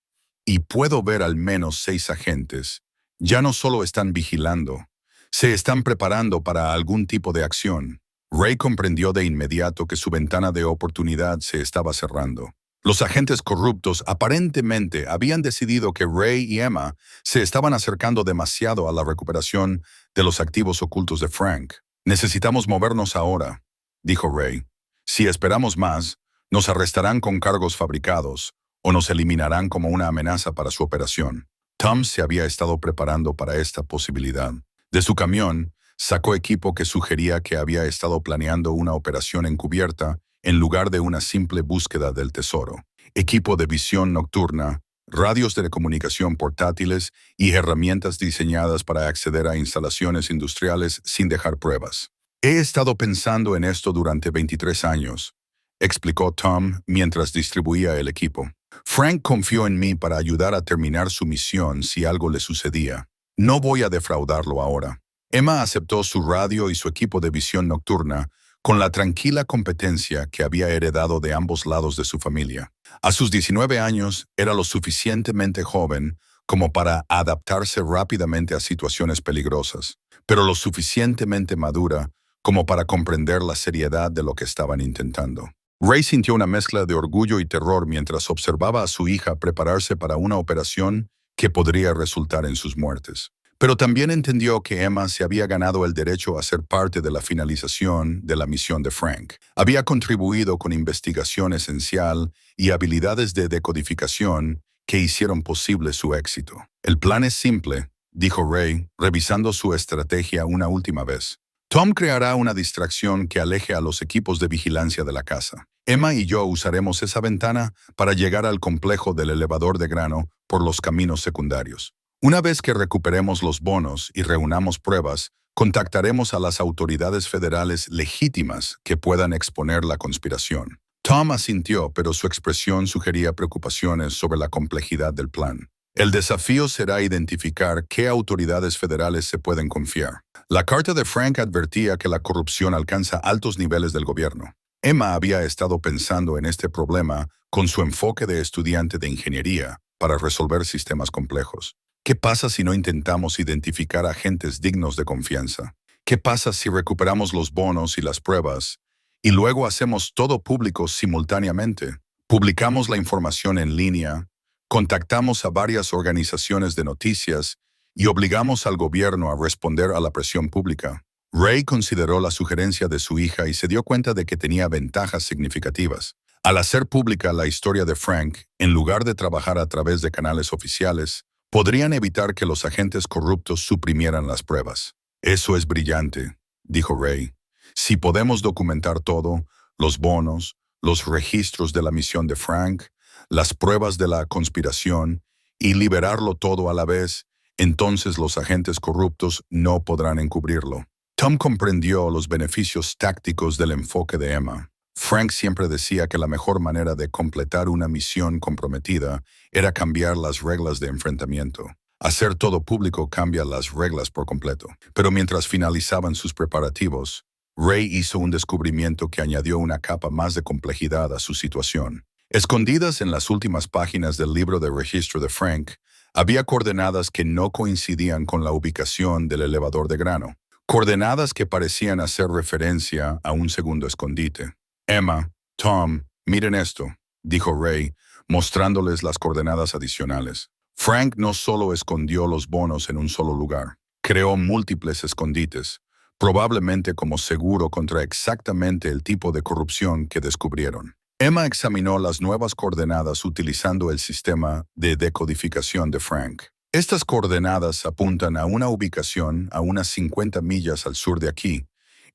«Y puedo ver al menos 6 agentes. Ya no solo están vigilando, se están preparando para algún tipo de acción». Ray comprendió de inmediato que su ventana de oportunidad se estaba cerrando. Los agentes corruptos aparentemente habían decidido que Ray y Emma se estaban acercando demasiado a la recuperación de los activos ocultos de Frank. «Necesitamos movernos ahora», dijo Ray. «Si esperamos más, nos arrestarán con cargos fabricados o nos eliminarán como una amenaza para su operación». Tom se había estado preparando para esta posibilidad. De su camión, sacó equipo que sugería que había estado planeando una operación encubierta en lugar de una simple búsqueda del tesoro. Equipo de visión nocturna, radios de comunicación portátiles y herramientas diseñadas para acceder a instalaciones industriales sin dejar pruebas. «He estado pensando en esto durante 23 años», explicó Tom mientras distribuía el equipo. «Frank confió en mí para ayudar a terminar su misión si algo le sucedía. No voy a defraudarlo ahora». Emma aceptó su radio y su equipo de visión nocturna con la tranquila competencia que había heredado de ambos lados de su familia. A sus 19 años era lo suficientemente joven como para adaptarse rápidamente a situaciones peligrosas, pero lo suficientemente madura como para comprender la seriedad de lo que estaban intentando. Ray sintió una mezcla de orgullo y terror mientras observaba a su hija prepararse para una operación que podría resultar en sus muertes. Pero también entendió que Emma se había ganado el derecho a ser parte de la finalización de la misión de Frank. Había contribuido con investigación esencial y habilidades de decodificación que hicieron posible su éxito. «El plan es simple», dijo Ray, revisando su estrategia una última vez. «Tom creará una distracción que aleje a los equipos de vigilancia de la casa. Emma y yo usaremos esa ventana para llegar al complejo del elevador de grano por los caminos secundarios. Una vez que recuperemos los bonos y reunamos pruebas, contactaremos a las autoridades federales legítimas que puedan exponer la conspiración. Tom asintió, pero su expresión sugería preocupaciones sobre la complejidad del plan. El desafío será identificar qué autoridades federales se pueden confiar. La carta de Frank advertía que la corrupción alcanza altos niveles del gobierno. Emma había estado pensando en este problema con su enfoque de estudiante de ingeniería para resolver sistemas complejos. ¿Qué pasa si no intentamos identificar agentes dignos de confianza? ¿Qué pasa si recuperamos los bonos y las pruebas y luego hacemos todo público simultáneamente? Publicamos la información en línea, contactamos a varias organizaciones de noticias y obligamos al gobierno a responder a la presión pública. Ray consideró la sugerencia de su hija y se dio cuenta de que tenía ventajas significativas. Al hacer pública la historia de Frank, en lugar de trabajar a través de canales oficiales, podrían evitar que los agentes corruptos suprimieran las pruebas. Eso es brillante, dijo Ray. Si podemos documentar todo, los bonos, los registros de la misión de Frank, las pruebas de la conspiración, y liberarlo todo a la vez, entonces los agentes corruptos no podrán encubrirlo. Tom comprendió los beneficios tácticos del enfoque de Emma. Frank siempre decía que la mejor manera de completar una misión comprometida era cambiar las reglas de enfrentamiento. Hacer todo público cambia las reglas por completo. Pero mientras finalizaban sus preparativos, Ray hizo un descubrimiento que añadió una capa más de complejidad a su situación. Escondidas en las últimas páginas del libro de registro de Frank, había coordenadas que no coincidían con la ubicación del elevador de grano. Coordenadas que parecían hacer referencia a un segundo escondite. Emma, Tom, miren esto, dijo Ray, mostrándoles las coordenadas adicionales. Frank no solo escondió los bonos en un solo lugar, creó múltiples escondites, probablemente como seguro contra exactamente el tipo de corrupción que descubrieron. Emma examinó las nuevas coordenadas utilizando el sistema de decodificación de Frank. Estas coordenadas apuntan a una ubicación a unas 50 millas al sur de aquí,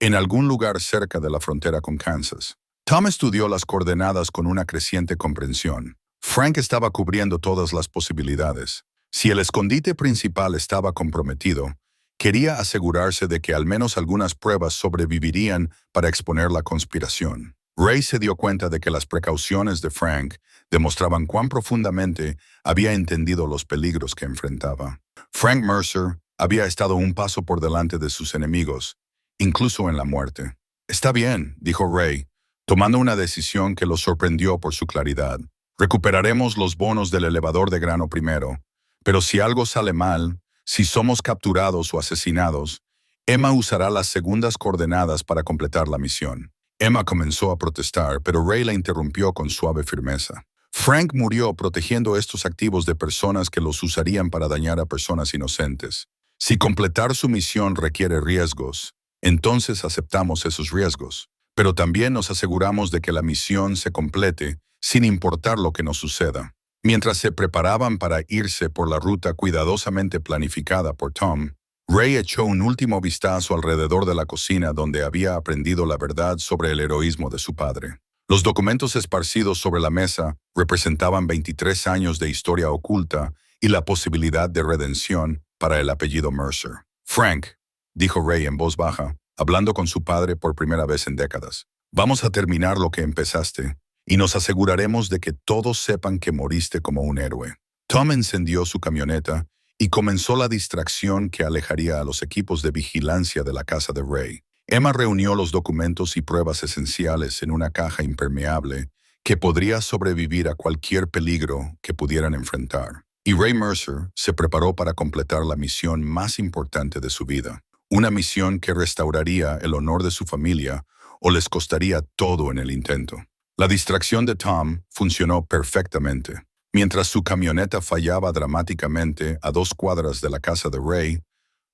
en algún lugar cerca de la frontera con Kansas. Tom estudió las coordenadas con una creciente comprensión. Frank estaba cubriendo todas las posibilidades. Si el escondite principal estaba comprometido, quería asegurarse de que al menos algunas pruebas sobrevivirían para exponer la conspiración. Ray se dio cuenta de que las precauciones de Frank demostraban cuán profundamente había entendido los peligros que enfrentaba. Frank Mercer había estado un paso por delante de sus enemigos, incluso en la muerte. Está bien, dijo Ray, tomando una decisión que lo sorprendió por su claridad. Recuperaremos los bonos del elevador de grano primero, pero si algo sale mal, si somos capturados o asesinados, Emma usará las segundas coordenadas para completar la misión. Emma comenzó a protestar, pero Ray la interrumpió con suave firmeza. Frank murió protegiendo estos activos de personas que los usarían para dañar a personas inocentes. Si completar su misión requiere riesgos, entonces aceptamos esos riesgos, pero también nos aseguramos de que la misión se complete sin importar lo que nos suceda. Mientras se preparaban para irse por la ruta cuidadosamente planificada por Tom, Ray echó un último vistazo alrededor de la cocina donde había aprendido la verdad sobre el heroísmo de su padre. Los documentos esparcidos sobre la mesa representaban 23 años de historia oculta y la posibilidad de redención para el apellido Mercer. Frank, dijo Ray en voz baja, hablando con su padre por primera vez en décadas, vamos a terminar lo que empezaste y nos aseguraremos de que todos sepan que moriste como un héroe. Tom encendió su camioneta y comenzó la distracción que alejaría a los equipos de vigilancia de la casa de Ray. Emma reunió los documentos y pruebas esenciales en una caja impermeable que podría sobrevivir a cualquier peligro que pudieran enfrentar. Y Ray Mercer se preparó para completar la misión más importante de su vida, una misión que restauraría el honor de su familia o les costaría todo en el intento. La distracción de Tom funcionó perfectamente. Mientras su camioneta fallaba dramáticamente a 2 cuadras de la casa de Ray,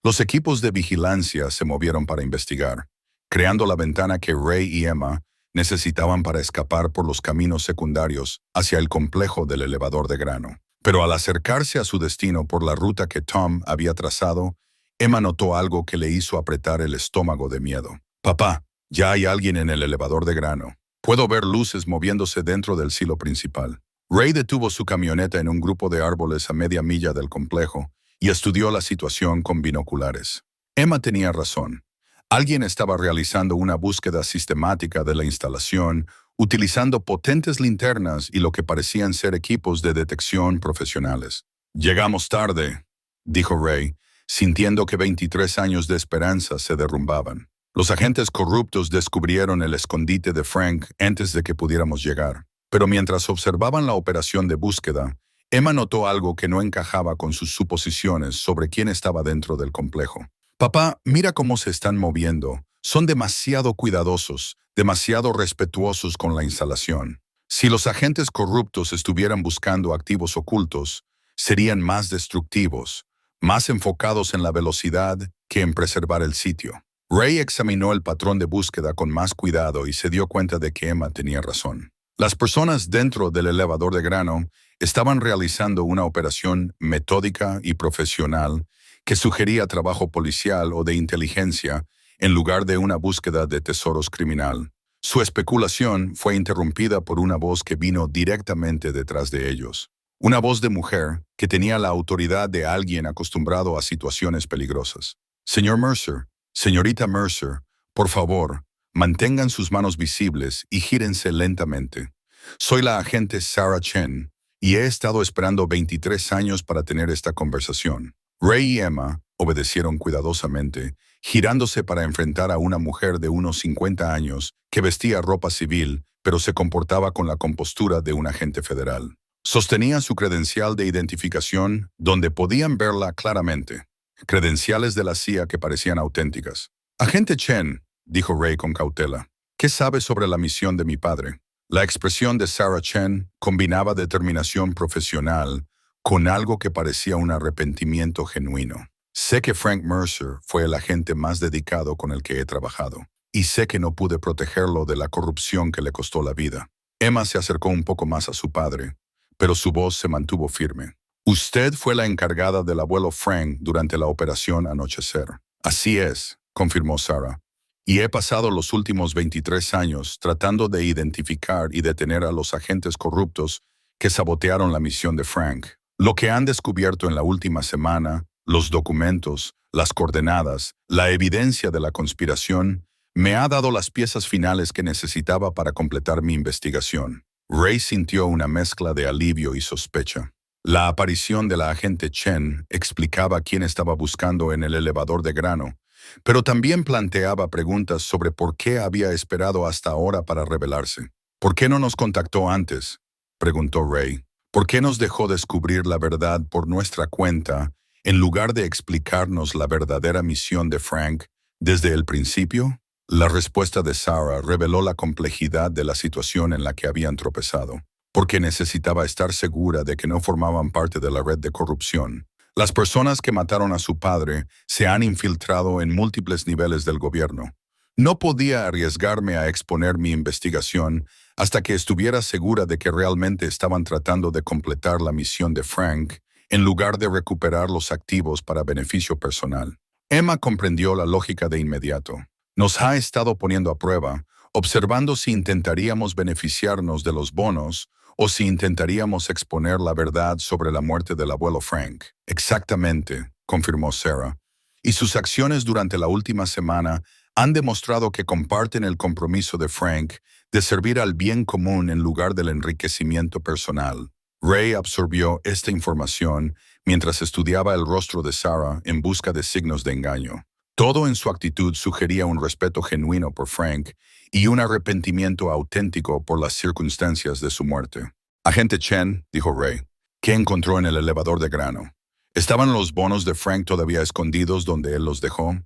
los equipos de vigilancia se movieron para investigar, creando la ventana que Ray y Emma necesitaban para escapar por los caminos secundarios hacia el complejo del elevador de grano. Pero al acercarse a su destino por la ruta que Tom había trazado, Emma notó algo que le hizo apretar el estómago de miedo. «Papá, ya hay alguien en el elevador de grano. Puedo ver luces moviéndose dentro del silo principal». Ray detuvo su camioneta en un grupo de árboles a media milla del complejo y estudió la situación con binoculares. Emma tenía razón. Alguien estaba realizando una búsqueda sistemática de la instalación, utilizando potentes linternas y lo que parecían ser equipos de detección profesionales. «Llegamos tarde», dijo Ray, sintiendo que 23 años de esperanza se derrumbaban. Los agentes corruptos descubrieron el escondite de Frank antes de que pudiéramos llegar. Pero mientras observaban la operación de búsqueda, Emma notó algo que no encajaba con sus suposiciones sobre quién estaba dentro del complejo. «Papá, mira cómo se están moviendo. Son demasiado cuidadosos, demasiado respetuosos con la instalación. Si los agentes corruptos estuvieran buscando activos ocultos, serían más destructivos, más enfocados en la velocidad que en preservar el sitio». Ray examinó el patrón de búsqueda con más cuidado y se dio cuenta de que Emma tenía razón. Las personas dentro del elevador de grano estaban realizando una operación metódica y profesional que sugería trabajo policial o de inteligencia en lugar de una búsqueda de tesoros criminal. Su especulación fue interrumpida por una voz que vino directamente detrás de ellos. Una voz de mujer que tenía la autoridad de alguien acostumbrado a situaciones peligrosas. «Señor Mercer, señorita Mercer, por favor, mantengan sus manos visibles y gírense lentamente. Soy la agente Sarah Chen y he estado esperando 23 años para tener esta conversación». Ray y Emma obedecieron cuidadosamente, girándose para enfrentar a una mujer de unos 50 años que vestía ropa civil, pero se comportaba con la compostura de un agente federal. Sostenía su credencial de identificación donde podían verla claramente. Credenciales de la CIA que parecían auténticas. «Agente Chen», dijo Ray con cautela, «¿qué sabe sobre la misión de mi padre?» La expresión de Sarah Chen combinaba determinación profesional con algo que parecía un arrepentimiento genuino. «Sé que Frank Mercer fue el agente más dedicado con el que he trabajado, y sé que no pude protegerlo de la corrupción que le costó la vida». Emma se acercó un poco más a su padre, pero su voz se mantuvo firme. «Usted fue la encargada del abuelo Frank durante la operación Anochecer». «Así es», confirmó Sarah. «Y he pasado los últimos 23 años tratando de identificar y detener a los agentes corruptos que sabotearon la misión de Frank. Lo que han descubierto en la última semana, los documentos, las coordenadas, la evidencia de la conspiración, me ha dado las piezas finales que necesitaba para completar mi investigación». Ray sintió una mezcla de alivio y sospecha. La aparición de la agente Chen explicaba quién estaba buscando en el elevador de grano, pero también planteaba preguntas sobre por qué había esperado hasta ahora para revelarse. «¿Por qué no nos contactó antes?», preguntó Ray. «¿Por qué nos dejó descubrir la verdad por nuestra cuenta en lugar de explicarnos la verdadera misión de Frank desde el principio?» La respuesta de Sarah reveló la complejidad de la situación en la que habían tropezado, porque necesitaba estar segura de que no formaban parte de la red de corrupción. «Las personas que mataron a su padre se han infiltrado en múltiples niveles del gobierno. No podía arriesgarme a exponer mi investigación hasta que estuviera segura de que realmente estaban tratando de completar la misión de Frank en lugar de recuperar los activos para beneficio personal». Emma comprendió la lógica de inmediato. «Nos ha estado poniendo a prueba, observando si intentaríamos beneficiarnos de los bonos o si intentaríamos exponer la verdad sobre la muerte del abuelo Frank». «Exactamente», confirmó Sarah. «Y sus acciones durante la última semana han demostrado que comparten el compromiso de Frank de servir al bien común en lugar del enriquecimiento personal». Ray absorbió esta información mientras estudiaba el rostro de Sarah en busca de signos de engaño. Todo en su actitud sugería un respeto genuino por Frank y un arrepentimiento auténtico por las circunstancias de su muerte. «Agente Chen», dijo Ray, «¿qué encontró en el elevador de grano? ¿Estaban los bonos de Frank todavía escondidos donde él los dejó?»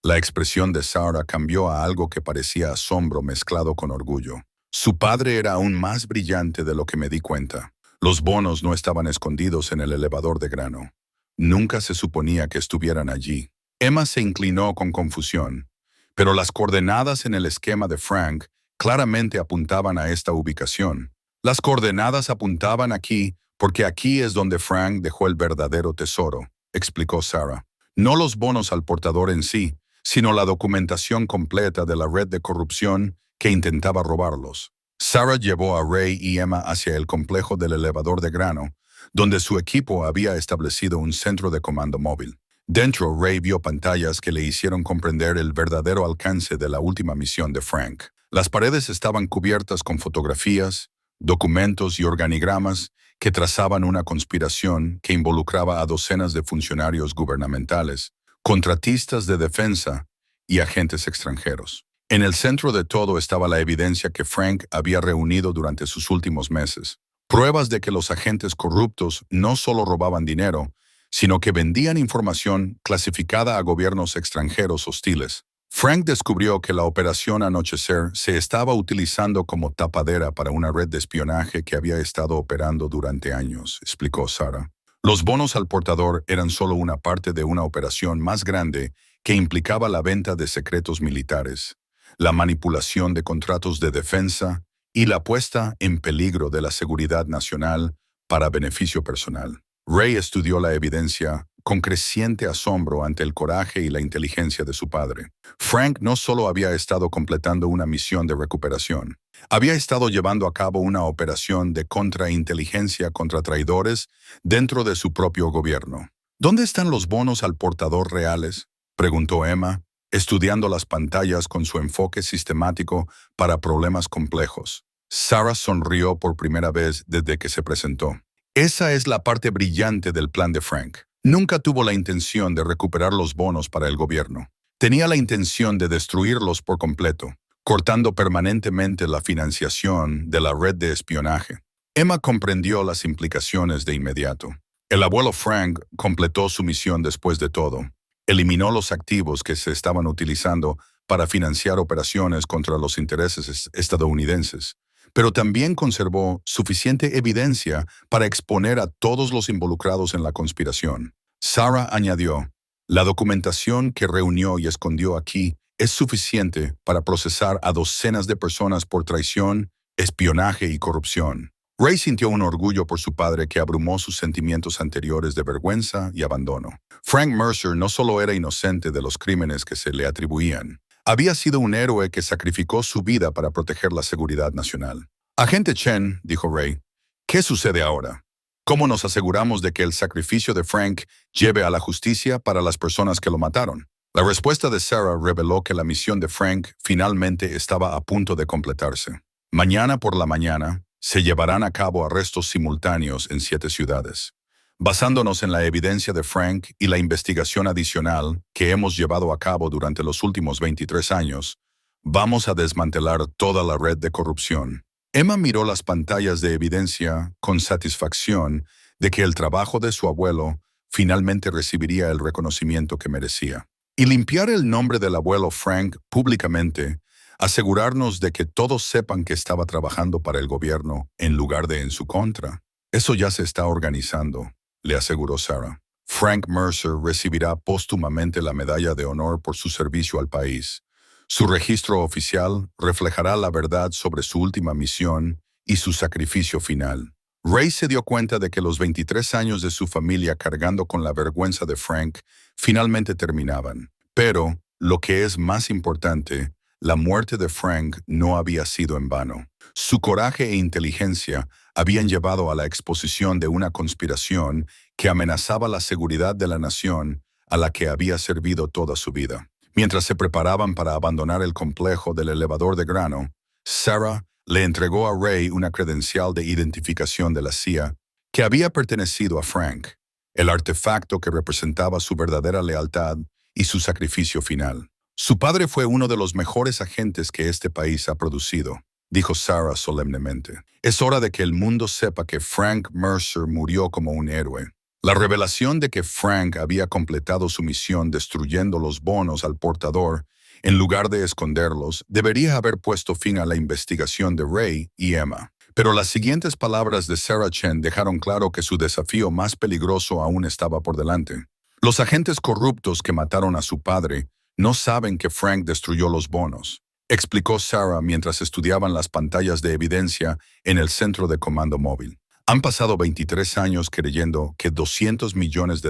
La expresión de Sarah cambió a algo que parecía asombro mezclado con orgullo. «Su padre era aún más brillante de lo que me di cuenta. Los bonos no estaban escondidos en el elevador de grano. Nunca se suponía que estuvieran allí». Emma se inclinó con confusión, pero las coordenadas en el esquema de Frank claramente apuntaban a esta ubicación. «Las coordenadas apuntaban aquí porque aquí es donde Frank dejó el verdadero tesoro», explicó Sarah. «No los bonos al portador en sí, sino la documentación completa de la red de corrupción que intentaba robarlos». Sarah llevó a Ray y Emma hacia el complejo del elevador de grano, donde su equipo había establecido un centro de comando móvil. Dentro, Ray vio pantallas que le hicieron comprender el verdadero alcance de la última misión de Frank. Las paredes estaban cubiertas con fotografías, documentos y organigramas que trazaban una conspiración que involucraba a docenas de funcionarios gubernamentales, contratistas de defensa y agentes extranjeros. En el centro de todo estaba la evidencia que Frank había reunido durante sus últimos meses. Pruebas de que los agentes corruptos no solo robaban dinero, sino que vendían información clasificada a gobiernos extranjeros hostiles. Frank descubrió que la operación Anochecer se estaba utilizando como tapadera para una red de espionaje que había estado operando durante años, explicó Sarah. Los bonos al portador eran solo una parte de una operación más grande que implicaba la venta de secretos militares, la manipulación de contratos de defensa y la puesta en peligro de la seguridad nacional para beneficio personal. Ray estudió la evidencia con creciente asombro ante el coraje y la inteligencia de su padre. Frank no solo había estado completando una misión de recuperación, había estado llevando a cabo una operación de contrainteligencia contra traidores dentro de su propio gobierno. ¿Dónde están los bonos al portador reales?, preguntó Emma, estudiando las pantallas con su enfoque sistemático para problemas complejos. Sarah sonrió por primera vez desde que se presentó. Esa es la parte brillante del plan de Frank. Nunca tuvo la intención de recuperar los bonos para el gobierno. Tenía la intención de destruirlos por completo, cortando permanentemente la financiación de la red de espionaje. Emma comprendió las implicaciones de inmediato. El abuelo Frank completó su misión después de todo. Eliminó los activos que se estaban utilizando para financiar operaciones contra los intereses estadounidenses, pero también conservó suficiente evidencia para exponer a todos los involucrados en la conspiración. Sarah añadió, la documentación que reunió y escondió aquí es suficiente para procesar a docenas de personas por traición, espionaje y corrupción. Ray sintió un orgullo por su padre que abrumó sus sentimientos anteriores de vergüenza y abandono. Frank Mercer no solo era inocente de los crímenes que se le atribuían, había sido un héroe que sacrificó su vida para proteger la seguridad nacional. Agente Chen, dijo Ray, ¿qué sucede ahora? ¿Cómo nos aseguramos de que el sacrificio de Frank lleve a la justicia para las personas que lo mataron? La respuesta de Sarah reveló que la misión de Frank finalmente estaba a punto de completarse. Mañana por la mañana, se llevarán a cabo arrestos simultáneos en 7 ciudades. Basándonos en la evidencia de Frank y la investigación adicional que hemos llevado a cabo durante los últimos 23 años, vamos a desmantelar toda la red de corrupción. Emma miró las pantallas de evidencia con satisfacción de que el trabajo de su abuelo finalmente recibiría el reconocimiento que merecía. Y limpiar el nombre del abuelo Frank públicamente, asegurarnos de que todos sepan que estaba trabajando para el gobierno en lugar de en su contra. Eso ya se está organizando, le aseguró Sarah. Frank Mercer recibirá póstumamente la medalla de honor por su servicio al país. Su registro oficial reflejará la verdad sobre su última misión y su sacrificio final. Ray se dio cuenta de que los 23 años de su familia cargando con la vergüenza de Frank finalmente terminaban. Pero, lo que es más importante, la muerte de Frank no había sido en vano. Su coraje e inteligencia habían llevado a la exposición de una conspiración que amenazaba la seguridad de la nación a la que había servido toda su vida. Mientras se preparaban para abandonar el complejo del elevador de grano, Sarah le entregó a Ray una credencial de identificación de la CIA que había pertenecido a Frank, el artefacto que representaba su verdadera lealtad y su sacrificio final. Su padre fue uno de los mejores agentes que este país ha producido, dijo Sarah solemnemente. Es hora de que el mundo sepa que Frank Mercer murió como un héroe. La revelación de que Frank había completado su misión destruyendo los bonos al portador, en lugar de esconderlos, debería haber puesto fin a la investigación de Ray y Emma. Pero las siguientes palabras de Sarah Chen dejaron claro que su desafío más peligroso aún estaba por delante. Los agentes corruptos que mataron a su padre no saben que Frank destruyó los bonos, explicó Sarah mientras estudiaban las pantallas de evidencia en el centro de comando móvil. Han pasado 23 años creyendo que $200 millones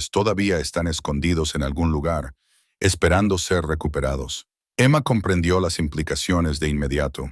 todavía están escondidos en algún lugar, esperando ser recuperados. Emma comprendió las implicaciones de inmediato.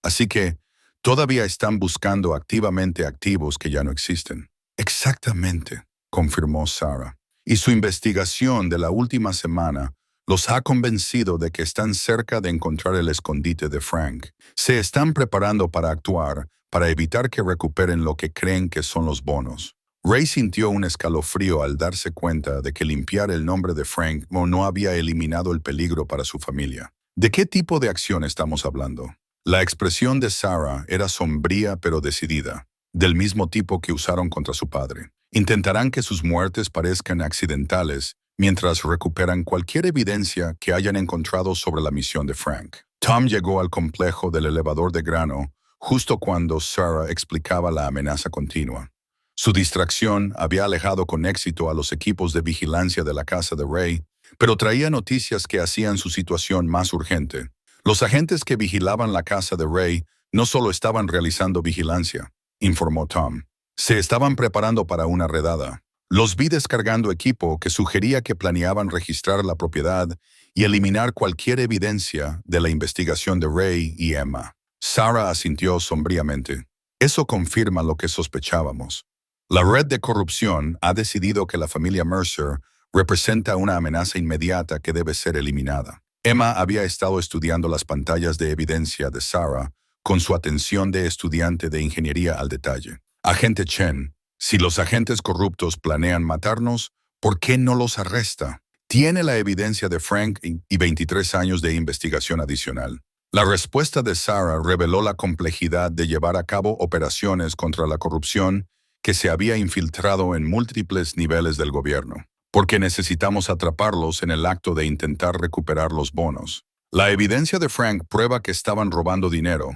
Así que, todavía están buscando activamente activos que ya no existen. Exactamente, confirmó Sarah. Y su investigación de la última semana los ha convencido de que están cerca de encontrar el escondite de Frank. Se están preparando para actuar, para evitar que recuperen lo que creen que son los bonos. Ray sintió un escalofrío al darse cuenta de que limpiar el nombre de Frank no había eliminado el peligro para su familia. ¿De qué tipo de acción estamos hablando? La expresión de Sarah era sombría pero decidida, del mismo tipo que usaron contra su padre. Intentarán que sus muertes parezcan accidentales mientras recuperan cualquier evidencia que hayan encontrado sobre la misión de Frank. Tom llegó al complejo del elevador de grano justo cuando Sarah explicaba la amenaza continua. Su distracción había alejado con éxito a los equipos de vigilancia de la casa de Ray, pero traía noticias que hacían su situación más urgente. Los agentes que vigilaban la casa de Ray no solo estaban realizando vigilancia, informó Tom. Se estaban preparando para una redada. Los vi descargando equipo que sugería que planeaban registrar la propiedad y eliminar cualquier evidencia de la investigación de Ray y Emma. Sarah asintió sombríamente. Eso confirma lo que sospechábamos. La red de corrupción ha decidido que la familia Mercer representa una amenaza inmediata que debe ser eliminada. Emma había estado estudiando las pantallas de evidencia de Sarah con su atención de estudiante de ingeniería al detalle. Agente Chen, si los agentes corruptos planean matarnos, ¿por qué no los arresta? Tiene la evidencia de Frank y 23 años de investigación adicional. La respuesta de Sarah reveló la complejidad de llevar a cabo operaciones contra la corrupción que se había infiltrado en múltiples niveles del gobierno, porque necesitamos atraparlos en el acto de intentar recuperar los bonos. La evidencia de Frank prueba que estaban robando dinero,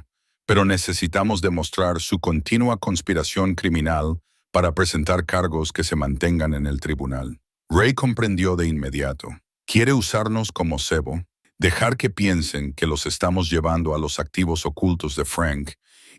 pero necesitamos demostrar su continua conspiración criminal para presentar cargos que se mantengan en el tribunal. Ray comprendió de inmediato. Quiere usarnos como cebo, dejar que piensen que los estamos llevando a los activos ocultos de Frank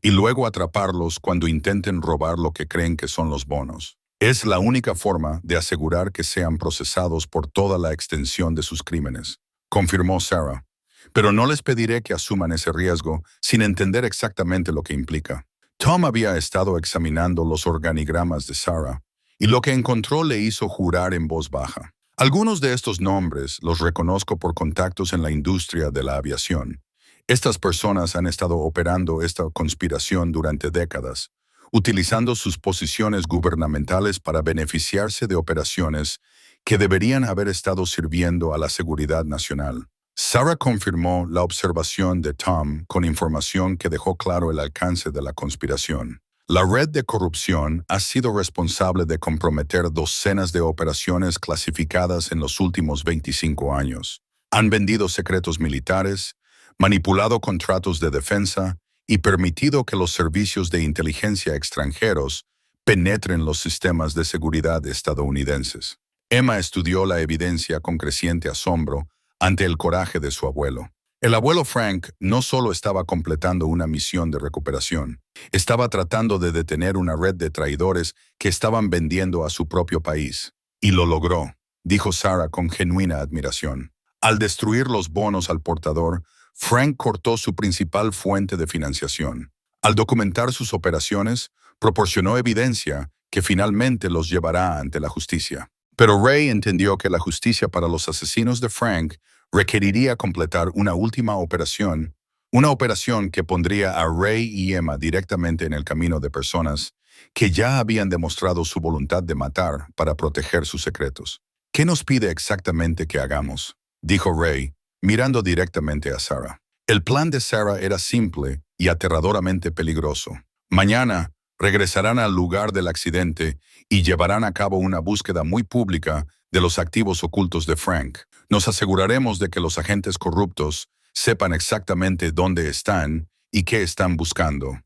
y luego atraparlos cuando intenten robar lo que creen que son los bonos. Es la única forma de asegurar que sean procesados por toda la extensión de sus crímenes, confirmó Sarah. Pero no les pediré que asuman ese riesgo sin entender exactamente lo que implica. Tom había estado examinando los organigramas de Sarah y lo que encontró le hizo jurar en voz baja. Algunos de estos nombres los reconozco por contactos en la industria de la aviación. Estas personas han estado operando esta conspiración durante décadas, utilizando sus posiciones gubernamentales para beneficiarse de operaciones que deberían haber estado sirviendo a la seguridad nacional. Sarah confirmó la observación de Tom con información que dejó claro el alcance de la conspiración. La red de corrupción ha sido responsable de comprometer docenas de operaciones clasificadas en los últimos 25 años. Han vendido secretos militares, manipulado contratos de defensa y permitido que los servicios de inteligencia extranjeros penetren los sistemas de seguridad estadounidenses. Emma estudió la evidencia con creciente asombro ante el coraje de su abuelo. El abuelo Frank no solo estaba completando una misión de recuperación, estaba tratando de detener una red de traidores que estaban vendiendo a su propio país. Y lo logró, dijo Sarah con genuina admiración. Al destruir los bonos al portador, Frank cortó su principal fuente de financiación. Al documentar sus operaciones, proporcionó evidencia que finalmente los llevará ante la justicia. Pero Ray entendió que la justicia para los asesinos de Frank requeriría completar una última operación, una operación que pondría a Ray y Emma directamente en el camino de personas que ya habían demostrado su voluntad de matar para proteger sus secretos. ¿Qué nos pide exactamente que hagamos?, dijo Ray, mirando directamente a Sarah. El plan de Sarah era simple y aterradoramente peligroso. Mañana regresarán al lugar del accidente y llevarán a cabo una búsqueda muy pública de los activos ocultos de Frank. Nos aseguraremos de que los agentes corruptos sepan exactamente dónde están y qué están buscando.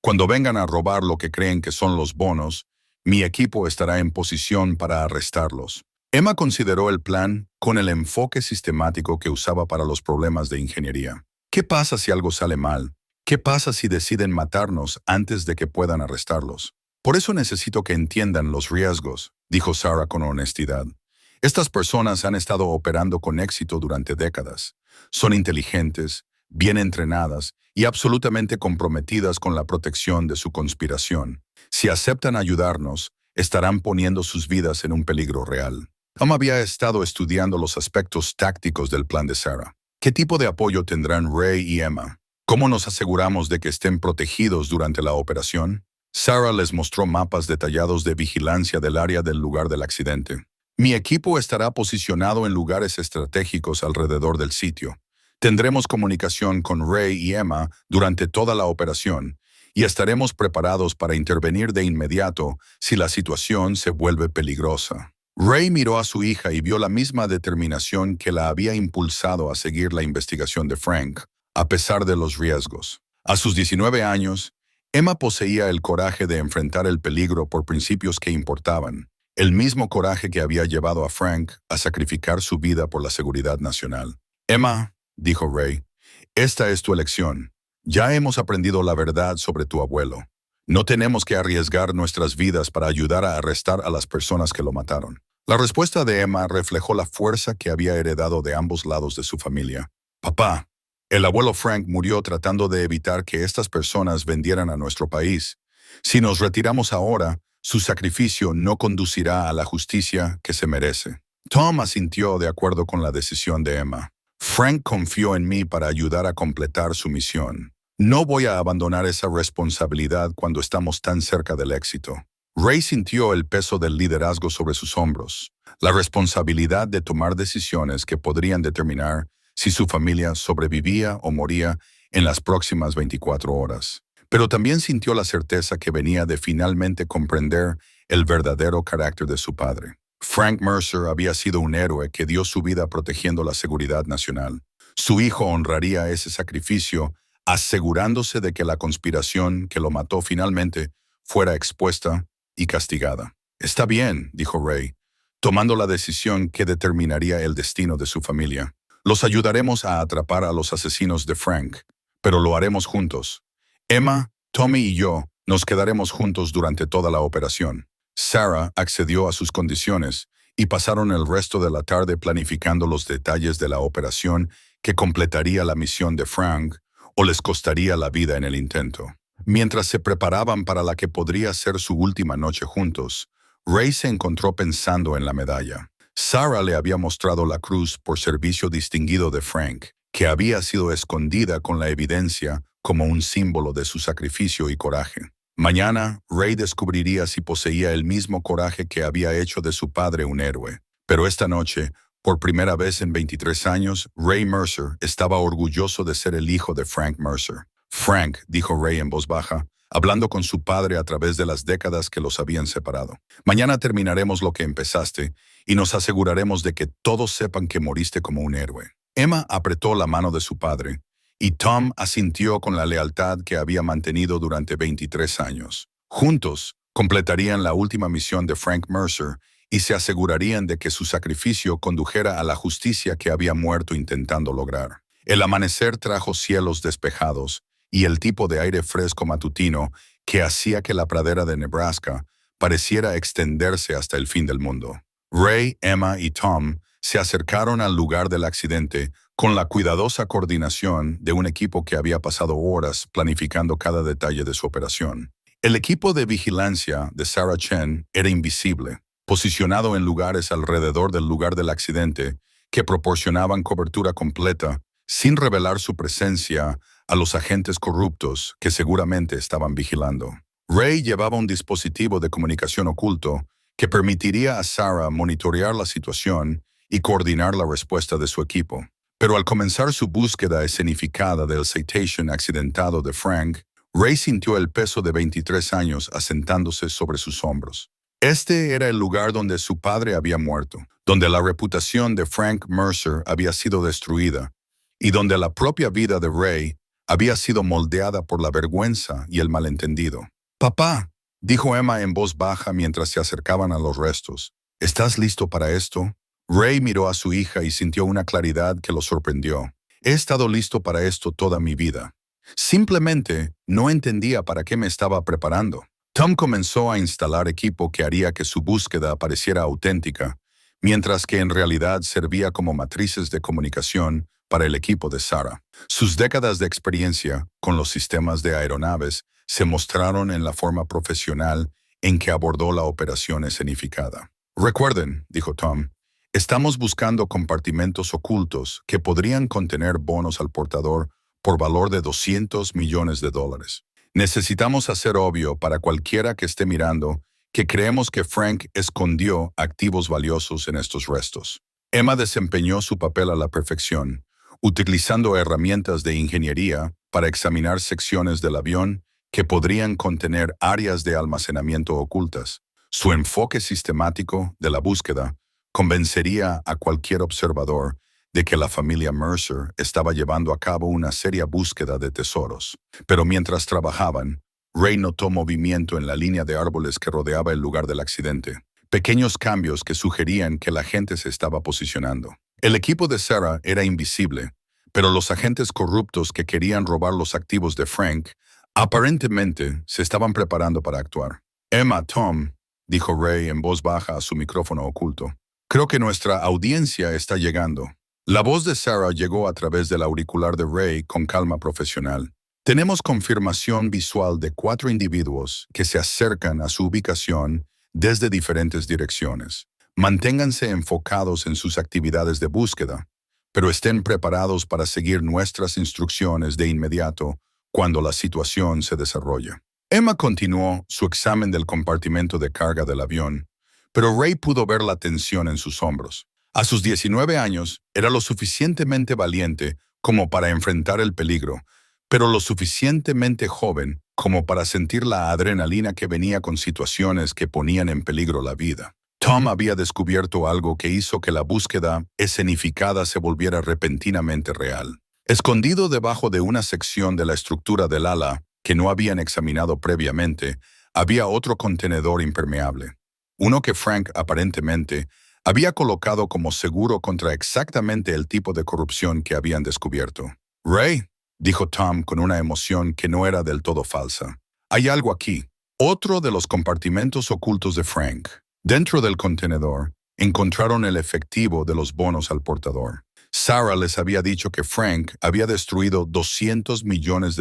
Cuando vengan a robar lo que creen que son los bonos, mi equipo estará en posición para arrestarlos. Emma consideró el plan con el enfoque sistemático que usaba para los problemas de ingeniería. ¿Qué pasa si algo sale mal? ¿Qué pasa si deciden matarnos antes de que puedan arrestarlos? Por eso necesito que entiendan los riesgos, dijo Sarah con honestidad. Estas personas han estado operando con éxito durante décadas. Son inteligentes, bien entrenadas y absolutamente comprometidas con la protección de su conspiración. Si aceptan ayudarnos, estarán poniendo sus vidas en un peligro real. Tom había estado estudiando los aspectos tácticos del plan de Sarah. ¿Qué tipo de apoyo tendrán Ray y Emma? ¿Cómo nos aseguramos de que estén protegidos durante la operación? Sarah les mostró mapas detallados de vigilancia del área del lugar del accidente. Mi equipo estará posicionado en lugares estratégicos alrededor del sitio. Tendremos comunicación con Ray y Emma durante toda la operación y estaremos preparados para intervenir de inmediato si la situación se vuelve peligrosa. Ray miró a su hija y vio la misma determinación que la había impulsado a seguir la investigación de Frank, a pesar de los riesgos. A sus 19 años, Emma poseía el coraje de enfrentar el peligro por principios que importaban, el mismo coraje que había llevado a Frank a sacrificar su vida por la seguridad nacional. Emma, dijo Ray, esta es tu elección. Ya hemos aprendido la verdad sobre tu abuelo. No tenemos que arriesgar nuestras vidas para ayudar a arrestar a las personas que lo mataron. La respuesta de Emma reflejó la fuerza que había heredado de ambos lados de su familia. Papá, el abuelo Frank murió tratando de evitar que estas personas vendieran a nuestro país. Si nos retiramos ahora, su sacrificio no conducirá a la justicia que se merece. Tom asintió de acuerdo con la decisión de Emma. Frank confió en mí para ayudar a completar su misión. No voy a abandonar esa responsabilidad cuando estamos tan cerca del éxito. Ray sintió el peso del liderazgo sobre sus hombros, la responsabilidad de tomar decisiones que podrían determinar si su familia sobrevivía o moría en las próximas 24 horas. Pero también sintió la certeza que venía de finalmente comprender el verdadero carácter de su padre. Frank Mercer había sido un héroe que dio su vida protegiendo la seguridad nacional. Su hijo honraría ese sacrificio, asegurándose de que la conspiración que lo mató finalmente fuera expuesta y castigada. Está bien, dijo Ray, tomando la decisión que determinaría el destino de su familia. Los ayudaremos a atrapar a los asesinos de Frank, pero lo haremos juntos. Emma, Tommy y yo nos quedaremos juntos durante toda la operación. Sarah accedió a sus condiciones y pasaron el resto de la tarde planificando los detalles de la operación que completaría la misión de Frank o les costaría la vida en el intento. Mientras se preparaban para la que podría ser su última noche juntos, Ray se encontró pensando en la medalla. Sarah le había mostrado la cruz por servicio distinguido de Frank, que había sido escondida con la evidencia como un símbolo de su sacrificio y coraje. Mañana, Ray descubriría si poseía el mismo coraje que había hecho de su padre un héroe. Pero esta noche, por primera vez en 23 años, Ray Mercer estaba orgulloso de ser el hijo de Frank Mercer. Frank, dijo Ray en voz baja, hablando con su padre a través de las décadas que los habían separado. Mañana terminaremos lo que empezaste y nos aseguraremos de que todos sepan que moriste como un héroe. Emma apretó la mano de su padre y Tom asintió con la lealtad que había mantenido durante 23 años. Juntos, completarían la última misión de Frank Mercer y se asegurarían de que su sacrificio condujera a la justicia que había muerto intentando lograr. El amanecer trajo cielos despejados y el tipo de aire fresco matutino que hacía que la pradera de Nebraska pareciera extenderse hasta el fin del mundo. Ray, Emma y Tom se acercaron al lugar del accidente con la cuidadosa coordinación de un equipo que había pasado horas planificando cada detalle de su operación. El equipo de vigilancia de Sarah Chen era invisible, posicionado en lugares alrededor del lugar del accidente que proporcionaban cobertura completa sin revelar su presencia a los agentes corruptos que seguramente estaban vigilando. Ray llevaba un dispositivo de comunicación oculto que permitiría a Sarah monitorear la situación y coordinar la respuesta de su equipo. Pero al comenzar su búsqueda escenificada del Citation accidentado de Frank, Ray sintió el peso de 23 años asentándose sobre sus hombros. Este era el lugar donde su padre había muerto, donde la reputación de Frank Mercer había sido destruida y donde la propia vida de Ray había sido moldeada por la vergüenza y el malentendido. «Papá», dijo Emma en voz baja mientras se acercaban a los restos, «¿estás listo para esto?» Ray miró a su hija y sintió una claridad que lo sorprendió. «He estado listo para esto toda mi vida. Simplemente no entendía para qué me estaba preparando». Tom comenzó a instalar equipo que haría que su búsqueda pareciera auténtica, mientras que en realidad servía como matrices de comunicación para el equipo de Sarah. Sus décadas de experiencia con los sistemas de aeronaves se mostraron en la forma profesional en que abordó la operación escenificada. Recuerden, dijo Tom, estamos buscando compartimentos ocultos que podrían contener bonos al portador por valor de $200 millones. Necesitamos hacer obvio para cualquiera que esté mirando que creemos que Frank escondió activos valiosos en estos restos. Emma desempeñó su papel a la perfección, utilizando herramientas de ingeniería para examinar secciones del avión que podrían contener áreas de almacenamiento ocultas. Su enfoque sistemático de la búsqueda convencería a cualquier observador de que la familia Mercer estaba llevando a cabo una seria búsqueda de tesoros. Pero mientras trabajaban, Ray notó movimiento en la línea de árboles que rodeaba el lugar del accidente. Pequeños cambios que sugerían que la gente se estaba posicionando. El equipo de Sarah era invisible, pero los agentes corruptos que querían robar los activos de Frank aparentemente se estaban preparando para actuar. Emma, Tom, dijo Ray en voz baja a su micrófono oculto. Creo que nuestra audiencia está llegando. La voz de Sarah llegó a través del auricular de Ray con calma profesional. Tenemos confirmación visual de 4 individuos que se acercan a su ubicación desde diferentes direcciones. Manténganse enfocados en sus actividades de búsqueda, pero estén preparados para seguir nuestras instrucciones de inmediato cuando la situación se desarrolle. Emma continuó su examen del compartimento de carga del avión, pero Ray pudo ver la tensión en sus hombros. A sus 19 años, era lo suficientemente valiente como para enfrentar el peligro, pero lo suficientemente joven como para sentir la adrenalina que venía con situaciones que ponían en peligro la vida. Tom había descubierto algo que hizo que la búsqueda escenificada se volviera repentinamente real. Escondido debajo de una sección de la estructura del ala que no habían examinado previamente, había otro contenedor impermeable. Uno que Frank aparentemente había colocado como seguro contra exactamente el tipo de corrupción que habían descubierto. «Ray», dijo Tom con una emoción que no era del todo falsa, «hay algo aquí». Otro de los compartimentos ocultos de Frank. Dentro del contenedor, encontraron el efectivo de los bonos al portador. Sarah les había dicho que Frank había destruido $200 millones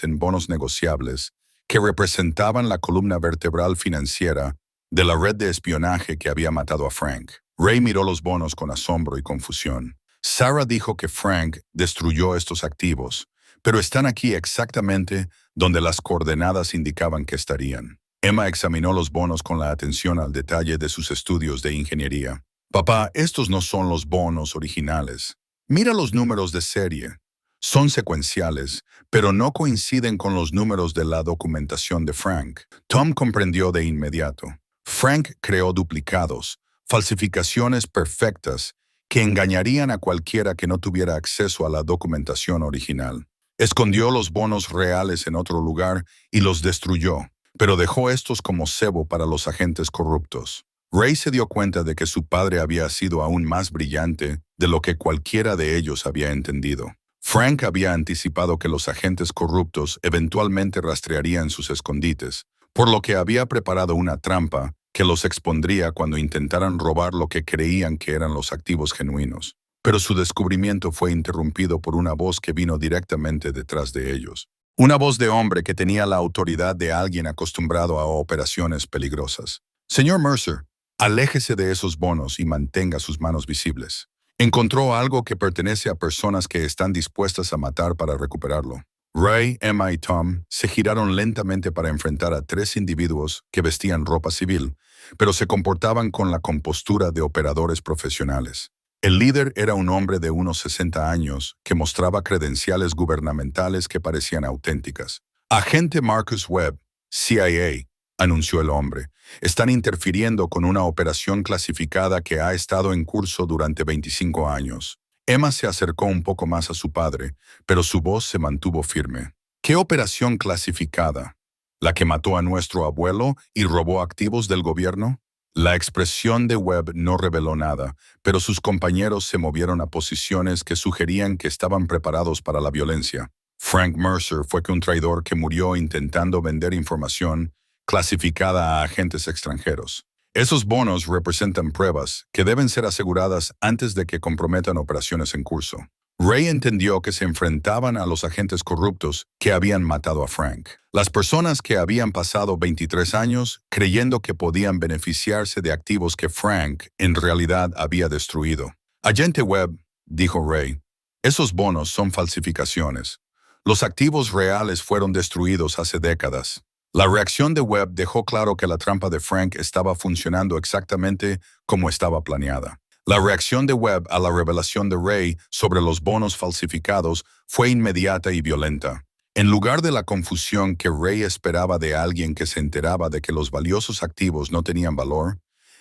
en bonos negociables que representaban la columna vertebral financiera de la red de espionaje que había matado a Frank. Ray miró los bonos con asombro y confusión. Sarah dijo que Frank destruyó estos activos, pero están aquí exactamente donde las coordenadas indicaban que estarían. Emma examinó los bonos con la atención al detalle de sus estudios de ingeniería. «Papá, estos no son los bonos originales. Mira los números de serie. Son secuenciales, pero no coinciden con los números de la documentación de Frank». Tom comprendió de inmediato. Frank creó duplicados, falsificaciones perfectas que engañarían a cualquiera que no tuviera acceso a la documentación original. Escondió los bonos reales en otro lugar y los destruyó, pero dejó estos como cebo para los agentes corruptos. Ray se dio cuenta de que su padre había sido aún más brillante de lo que cualquiera de ellos había entendido. Frank había anticipado que los agentes corruptos eventualmente rastrearían sus escondites, por lo que había preparado una trampa que los expondría cuando intentaran robar lo que creían que eran los activos genuinos. Pero su descubrimiento fue interrumpido por una voz que vino directamente detrás de ellos. Una voz de hombre que tenía la autoridad de alguien acostumbrado a operaciones peligrosas. «Señor Mercer, aléjese de esos bonos y mantenga sus manos visibles. Encontró algo que pertenece a personas que están dispuestas a matar para recuperarlo». Ray, Emma y Tom se giraron lentamente para enfrentar a 3 individuos que vestían ropa civil, pero se comportaban con la compostura de operadores profesionales. El líder era un hombre de unos 60 años que mostraba credenciales gubernamentales que parecían auténticas. «Agente Marcus Webb, CIA», anunció el hombre. «Están interfiriendo con una operación clasificada que ha estado en curso durante 25 años». Emma se acercó un poco más a su padre, pero su voz se mantuvo firme. «¿Qué operación clasificada? ¿La que mató a nuestro abuelo y robó activos del gobierno?» La expresión de Webb no reveló nada, pero sus compañeros se movieron a posiciones que sugerían que estaban preparados para la violencia. Frank Mercer fue un traidor que murió intentando vender información clasificada a agentes extranjeros. Esos bonos representan pruebas que deben ser aseguradas antes de que comprometan operaciones en curso. Ray entendió que se enfrentaban a los agentes corruptos que habían matado a Frank. Las personas que habían pasado 23 años creyendo que podían beneficiarse de activos que Frank en realidad había destruido. Agente Webb, dijo Ray, esos bonos son falsificaciones. Los activos reales fueron destruidos hace décadas. La reacción de Webb dejó claro que la trampa de Frank estaba funcionando exactamente como estaba planeada. La reacción de Webb a la revelación de Ray sobre los bonos falsificados fue inmediata y violenta. En lugar de la confusión que Ray esperaba de alguien que se enteraba de que los valiosos activos no tenían valor,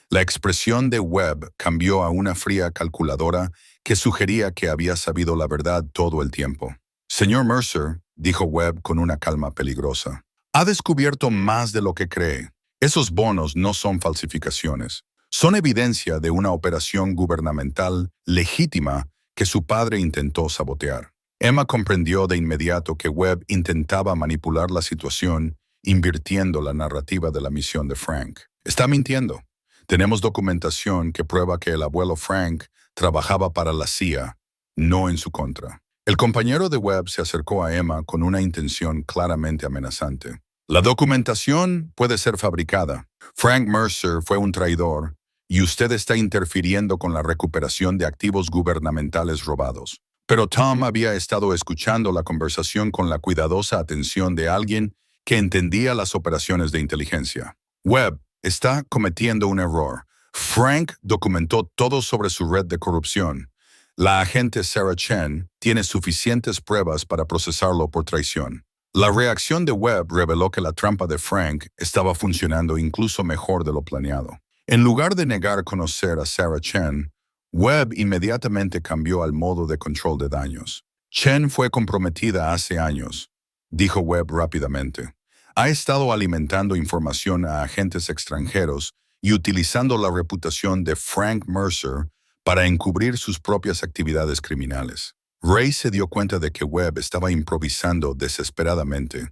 la expresión de Webb cambió a una fría calculadora que sugería que había sabido la verdad todo el tiempo. Señor Mercer, dijo Webb con una calma peligrosa, ha descubierto más de lo que cree. Esos bonos no son falsificaciones. Son evidencia de una operación gubernamental legítima que su padre intentó sabotear. Emma comprendió de inmediato que Webb intentaba manipular la situación, invirtiendo la narrativa de la misión de Frank. Está mintiendo. Tenemos documentación que prueba que el abuelo Frank trabajaba para la CIA, no en su contra. El compañero de Webb se acercó a Emma con una intención claramente amenazante. La documentación puede ser fabricada. Frank Mercer fue un traidor y usted está interfiriendo con la recuperación de activos gubernamentales robados. Pero Tom había estado escuchando la conversación con la cuidadosa atención de alguien que entendía las operaciones de inteligencia. Webb está cometiendo un error. Frank documentó todo sobre su red de corrupción. La agente Sarah Chen tiene suficientes pruebas para procesarlo por traición. La reacción de Webb reveló que la trampa de Frank estaba funcionando incluso mejor de lo planeado. En lugar de negar conocer a Sarah Chen, Webb inmediatamente cambió al modo de control de daños. Chen fue comprometida hace años, dijo Webb rápidamente. Ha estado alimentando información a agentes extranjeros y utilizando la reputación de Frank Mercer para encubrir sus propias actividades criminales. Ray se dio cuenta de que Webb estaba improvisando desesperadamente,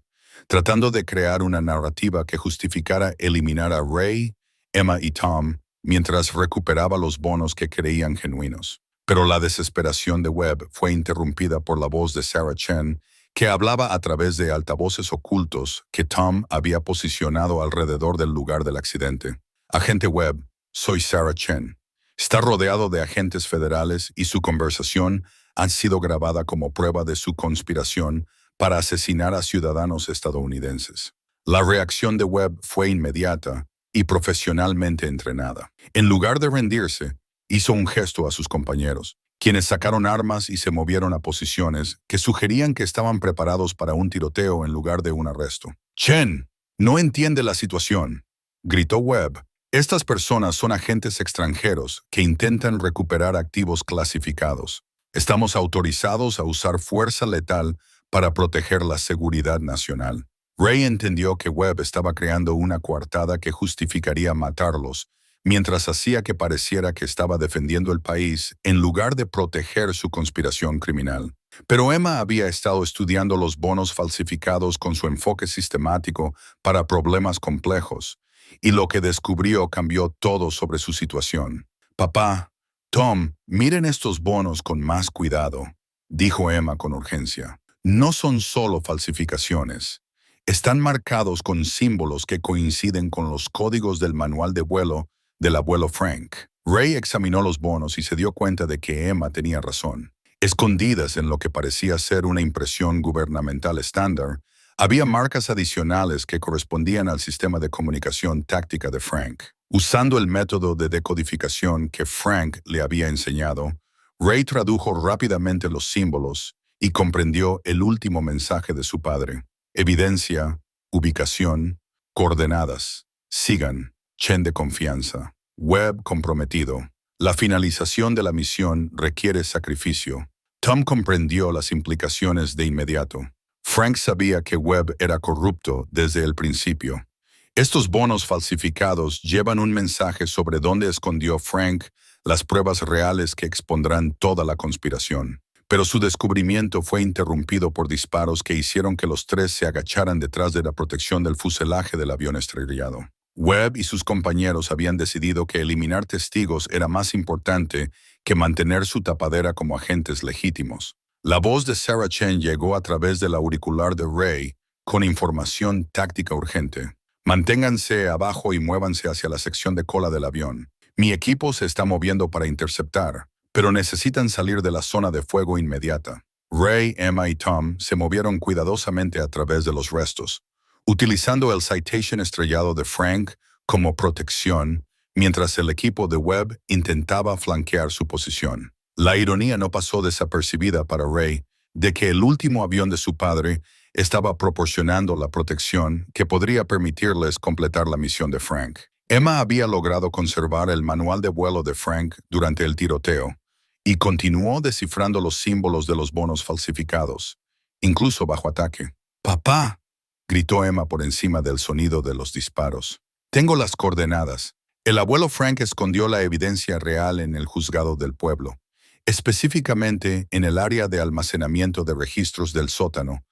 tratando de crear una narrativa que justificara eliminar a Ray, Emma y Tom mientras recuperaba los bonos que creían genuinos. Pero la desesperación de Webb fue interrumpida por la voz de Sarah Chen, que hablaba a través de altavoces ocultos que Tom había posicionado alrededor del lugar del accidente. Agente Webb, soy Sarah Chen. Está rodeado de agentes federales y su conversación ha sido grabada como prueba de su conspiración para asesinar a ciudadanos estadounidenses. La reacción de Webb fue inmediata y profesionalmente entrenada. En lugar de rendirse, hizo un gesto a sus compañeros, quienes sacaron armas y se movieron a posiciones que sugerían que estaban preparados para un tiroteo en lugar de un arresto. «Chen, no entiende la situación», gritó Webb. «Estas personas son agentes extranjeros que intentan recuperar activos clasificados. Estamos autorizados a usar fuerza letal para proteger la seguridad nacional». Ray entendió que Webb estaba creando una coartada que justificaría matarlos, mientras hacía que pareciera que estaba defendiendo el país en lugar de proteger su conspiración criminal. Pero Emma había estado estudiando los bonos falsificados con su enfoque sistemático para problemas complejos, y lo que descubrió cambió todo sobre su situación. «Papá, Tom, miren estos bonos con más cuidado», dijo Emma con urgencia. «No son solo falsificaciones. Están marcados con símbolos que coinciden con los códigos del manual de vuelo del abuelo Frank». Ray examinó los bonos y se dio cuenta de que Emma tenía razón. Escondidas en lo que parecía ser una impresión gubernamental estándar, había marcas adicionales que correspondían al sistema de comunicación táctica de Frank. Usando el método de decodificación que Frank le había enseñado, Ray tradujo rápidamente los símbolos y comprendió el último mensaje de su padre. Evidencia, ubicación, coordenadas. Sigan. Chen de confianza. Webb comprometido. La finalización de la misión requiere sacrificio. Tom comprendió las implicaciones de inmediato. Frank sabía que Webb era corrupto desde el principio. Estos bonos falsificados llevan un mensaje sobre dónde escondió Frank las pruebas reales que expondrán toda la conspiración. Pero su descubrimiento fue interrumpido por disparos que hicieron que los tres se agacharan detrás de la protección del fuselaje del avión estrellado. Webb y sus compañeros habían decidido que eliminar testigos era más importante que mantener su tapadera como agentes legítimos. La voz de Sarah Chen llegó a través del auricular de Ray con información táctica urgente. Manténganse abajo y muévanse hacia la sección de cola del avión. Mi equipo se está moviendo para interceptar, pero necesitan salir de la zona de fuego inmediata. Ray, Emma y Tom se movieron cuidadosamente a través de los restos, utilizando el Citation estrellado de Frank como protección, mientras el equipo de Webb intentaba flanquear su posición. La ironía no pasó desapercibida para Ray de que el último avión de su padre estaba proporcionando la protección que podría permitirles completar la misión de Frank. Emma había logrado conservar el manual de vuelo de Frank durante el tiroteo y continuó descifrando los símbolos de los bonos falsificados, incluso bajo ataque. «¡Papá!», gritó Emma por encima del sonido de los disparos. «Tengo las coordenadas». El abuelo Frank escondió la evidencia real en el juzgado del pueblo, específicamente en el área de almacenamiento de registros del sótano,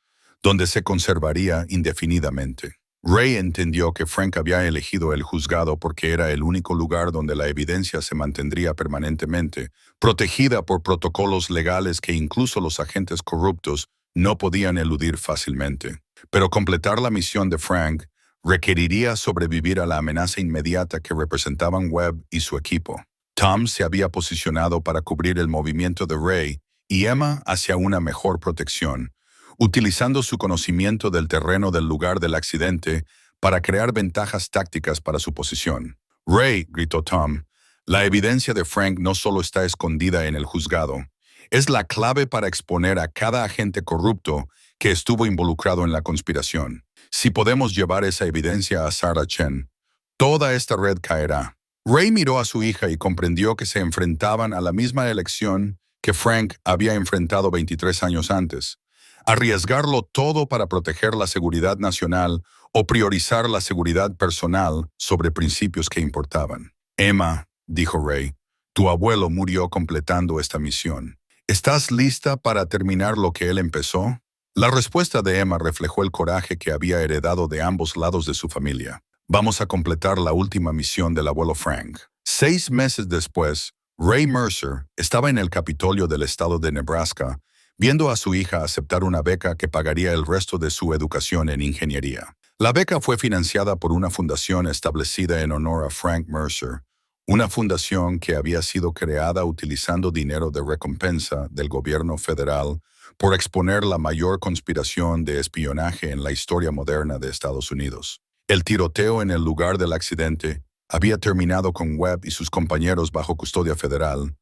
donde se conservaría indefinidamente. Ray entendió que Frank había elegido el juzgado porque era el único lugar donde la evidencia se mantendría permanentemente, protegida por protocolos legales que incluso los agentes corruptos no podían eludir fácilmente. Pero completar la misión de Frank requeriría sobrevivir a la amenaza inmediata que representaban Webb y su equipo. Tom se había posicionado para cubrir el movimiento de Ray y Emma hacia una mejor protección, utilizando su conocimiento del terreno del lugar del accidente para crear ventajas tácticas para su posición. «Ray», gritó Tom, «la evidencia de Frank no solo está escondida en el juzgado, es la clave para exponer a cada agente corrupto que estuvo involucrado en la conspiración. Si podemos llevar esa evidencia a Sarah Chen, toda esta red caerá». Ray miró a su hija y comprendió que se enfrentaban a la misma elección que Frank había enfrentado 23 años antes: arriesgarlo todo para proteger la seguridad nacional o priorizar la seguridad personal sobre principios que importaban. «Emma», dijo Ray, «tu abuelo murió completando esta misión. ¿Estás lista para terminar lo que él empezó?» La respuesta de Emma reflejó el coraje que había heredado de ambos lados de su familia. «Vamos a completar la última misión del abuelo Frank». 6 meses después, Ray Mercer estaba en el Capitolio del estado de Nebraska, viendo a su hija aceptar una beca que pagaría el resto de su educación en ingeniería. La beca fue financiada por una fundación establecida en honor a Frank Mercer, una fundación que había sido creada utilizando dinero de recompensa del gobierno federal por exponer la mayor conspiración de espionaje en la historia moderna de Estados Unidos. El tiroteo en el lugar del accidente había terminado con Webb y sus compañeros bajo custodia federal,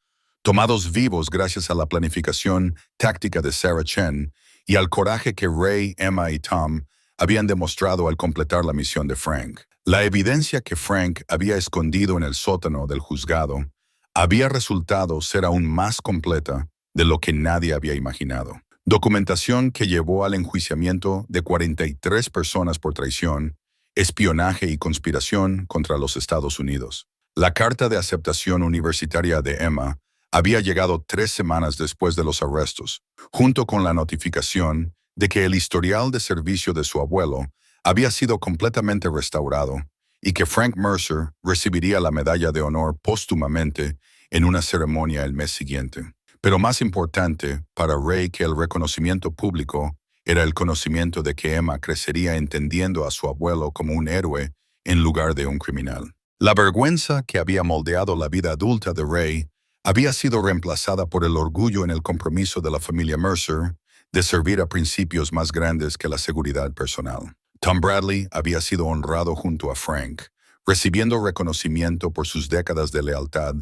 tomados vivos gracias a la planificación táctica de Sarah Chen y al coraje que Ray, Emma y Tom habían demostrado al completar la misión de Frank. La evidencia que Frank había escondido en el sótano del juzgado había resultado ser aún más completa de lo que nadie había imaginado. Documentación que llevó al enjuiciamiento de 43 personas por traición, espionaje y conspiración contra los Estados Unidos. La carta de aceptación universitaria de Emma había llegado 3 semanas después de los arrestos, junto con la notificación de que el historial de servicio de su abuelo había sido completamente restaurado y que Frank Mercer recibiría la medalla de honor póstumamente en una ceremonia el mes siguiente. Pero más importante para Ray que el reconocimiento público era el conocimiento de que Emma crecería entendiendo a su abuelo como un héroe en lugar de un criminal. La vergüenza que había moldeado la vida adulta de Ray había sido reemplazada por el orgullo en el compromiso de la familia Mercer de servir a principios más grandes que la seguridad personal. Tom Bradley había sido honrado junto a Frank, recibiendo reconocimiento por sus décadas de lealtad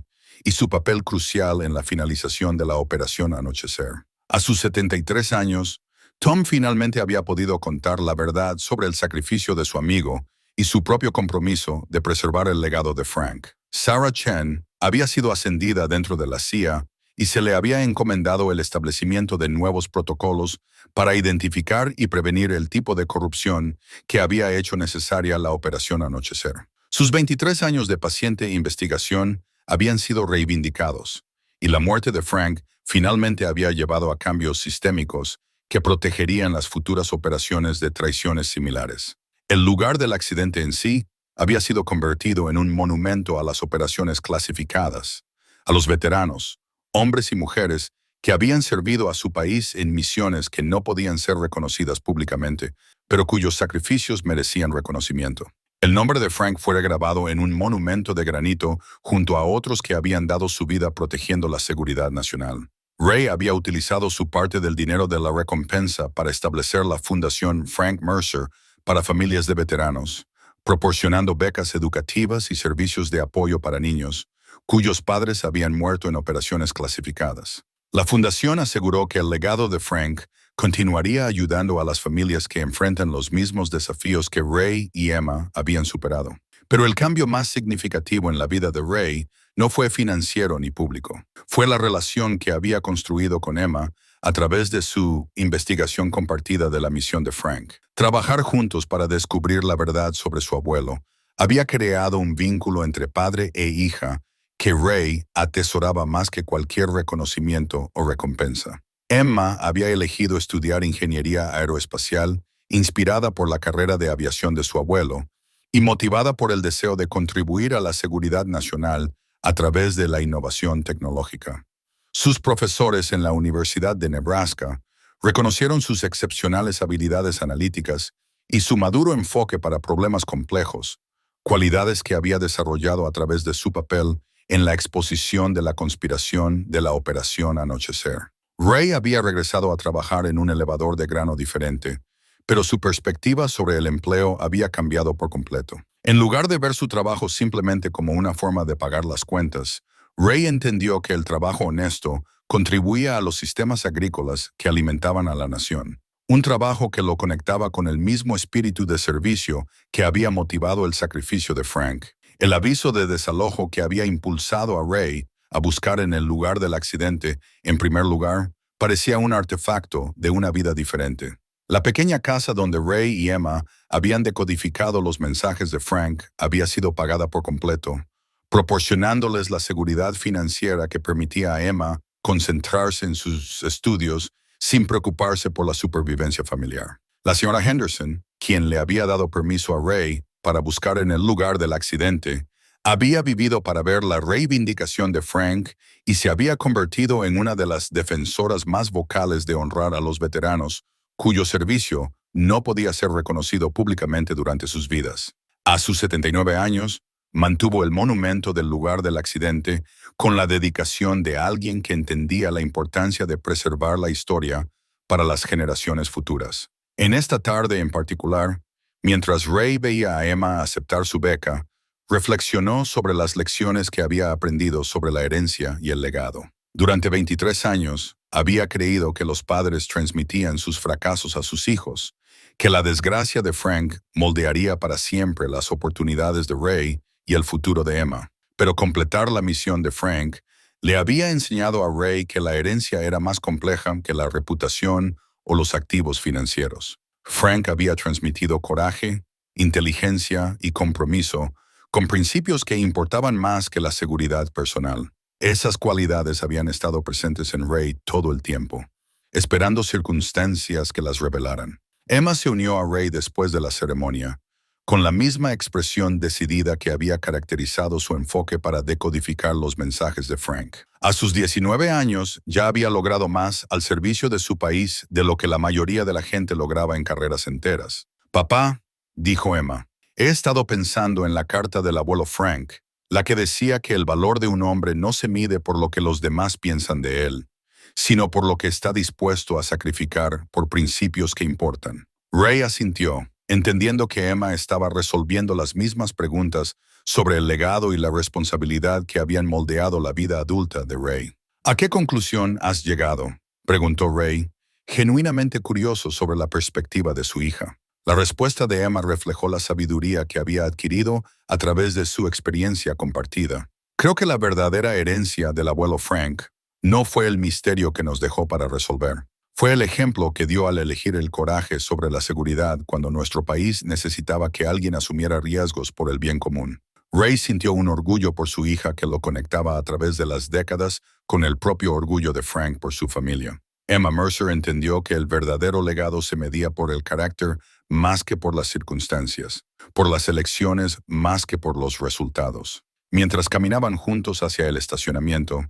y su papel crucial en la finalización de la Operación Anochecer. A sus 73 años, Tom finalmente había podido contar la verdad sobre el sacrificio de su amigo y su propio compromiso de preservar el legado de Frank. Sarah Chen había sido ascendida dentro de la CIA y se le había encomendado el establecimiento de nuevos protocolos para identificar y prevenir el tipo de corrupción que había hecho necesaria la Operación Anochecer. Sus 23 años de paciente investigación habían sido reivindicados, y la muerte de Frank finalmente había llevado a cambios sistémicos que protegerían las futuras operaciones de traiciones similares. El lugar del accidente en sí había sido convertido en un monumento a las operaciones clasificadas, a los veteranos, hombres y mujeres que habían servido a su país en misiones que no podían ser reconocidas públicamente, pero cuyos sacrificios merecían reconocimiento. El nombre de Frank fue grabado en un monumento de granito junto a otros que habían dado su vida protegiendo la seguridad nacional. Ray había utilizado su parte del dinero de la recompensa para establecer la Fundación Frank Mercer para familias de veteranos, proporcionando becas educativas y servicios de apoyo para niños, cuyos padres habían muerto en operaciones clasificadas. La fundación aseguró que el legado de Frank continuaría ayudando a las familias que enfrentan los mismos desafíos que Ray y Emma habían superado. Pero el cambio más significativo en la vida de Ray no fue financiero ni público. Fue la relación que había construido con Emma a través de su investigación compartida de la misión de Frank. Trabajar juntos para descubrir la verdad sobre su abuelo había creado un vínculo entre padre e hija que Ray atesoraba más que cualquier reconocimiento o recompensa. Emma había elegido estudiar ingeniería aeroespacial, inspirada por la carrera de aviación de su abuelo, y motivada por el deseo de contribuir a la seguridad nacional a través de la innovación tecnológica. Sus profesores en la Universidad de Nebraska reconocieron sus excepcionales habilidades analíticas y su maduro enfoque para problemas complejos, cualidades que había desarrollado a través de su papel en la exposición de la conspiración de la Operación Anochecer. Ray había regresado a trabajar en un elevador de grano diferente, pero su perspectiva sobre el empleo había cambiado por completo. En lugar de ver su trabajo simplemente como una forma de pagar las cuentas, Ray entendió que el trabajo honesto contribuía a los sistemas agrícolas que alimentaban a la nación. Un trabajo que lo conectaba con el mismo espíritu de servicio que había motivado el sacrificio de Frank. El aviso de desalojo que había impulsado a Ray a buscar en el lugar del accidente, en primer lugar, parecía un artefacto de una vida diferente. La pequeña casa donde Ray y Emma habían decodificado los mensajes de Frank había sido pagada por completo, proporcionándoles la seguridad financiera que permitía a Emma concentrarse en sus estudios sin preocuparse por la supervivencia familiar. La señora Henderson, quien le había dado permiso a Ray para buscar en el lugar del accidente, había vivido para ver la reivindicación de Frank y se había convertido en una de las defensoras más vocales de honrar a los veteranos, cuyo servicio no podía ser reconocido públicamente durante sus vidas. A sus 79 años, mantuvo el monumento del lugar del accidente con la dedicación de alguien que entendía la importancia de preservar la historia para las generaciones futuras. En esta tarde en particular, mientras Ray veía a Emma aceptar su beca, reflexionó sobre las lecciones que había aprendido sobre la herencia y el legado. Durante 23 años, había creído que los padres transmitían sus fracasos a sus hijos, que la desgracia de Frank moldearía para siempre las oportunidades de Ray y el futuro de Emma. Pero completar la misión de Frank le había enseñado a Ray que la herencia era más compleja que la reputación o los activos financieros. Frank había transmitido coraje, inteligencia y compromiso con principios que importaban más que la seguridad personal. Esas cualidades habían estado presentes en Ray todo el tiempo, esperando circunstancias que las revelaran. Emma se unió a Ray después de la ceremonia, con la misma expresión decidida que había caracterizado su enfoque para decodificar los mensajes de Frank. A sus 19 años ya había logrado más al servicio de su país de lo que la mayoría de la gente lograba en carreras enteras. «Papá», dijo Emma, «he estado pensando en la carta del abuelo Frank, la que decía que el valor de un hombre no se mide por lo que los demás piensan de él, sino por lo que está dispuesto a sacrificar por principios que importan». Ray asintió, entendiendo que Emma estaba resolviendo las mismas preguntas sobre el legado y la responsabilidad que habían moldeado la vida adulta de Ray. «¿A qué conclusión has llegado?», preguntó Ray, genuinamente curioso sobre la perspectiva de su hija. La respuesta de Emma reflejó la sabiduría que había adquirido a través de su experiencia compartida. «Creo que la verdadera herencia del abuelo Frank no fue el misterio que nos dejó para resolver. Fue el ejemplo que dio al elegir el coraje sobre la seguridad cuando nuestro país necesitaba que alguien asumiera riesgos por el bien común». Ray sintió un orgullo por su hija que lo conectaba a través de las décadas con el propio orgullo de Frank por su familia. Emma Mercer entendió que el verdadero legado se medía por el carácter más que por las circunstancias, por las elecciones más que por los resultados. Mientras caminaban juntos hacia el estacionamiento,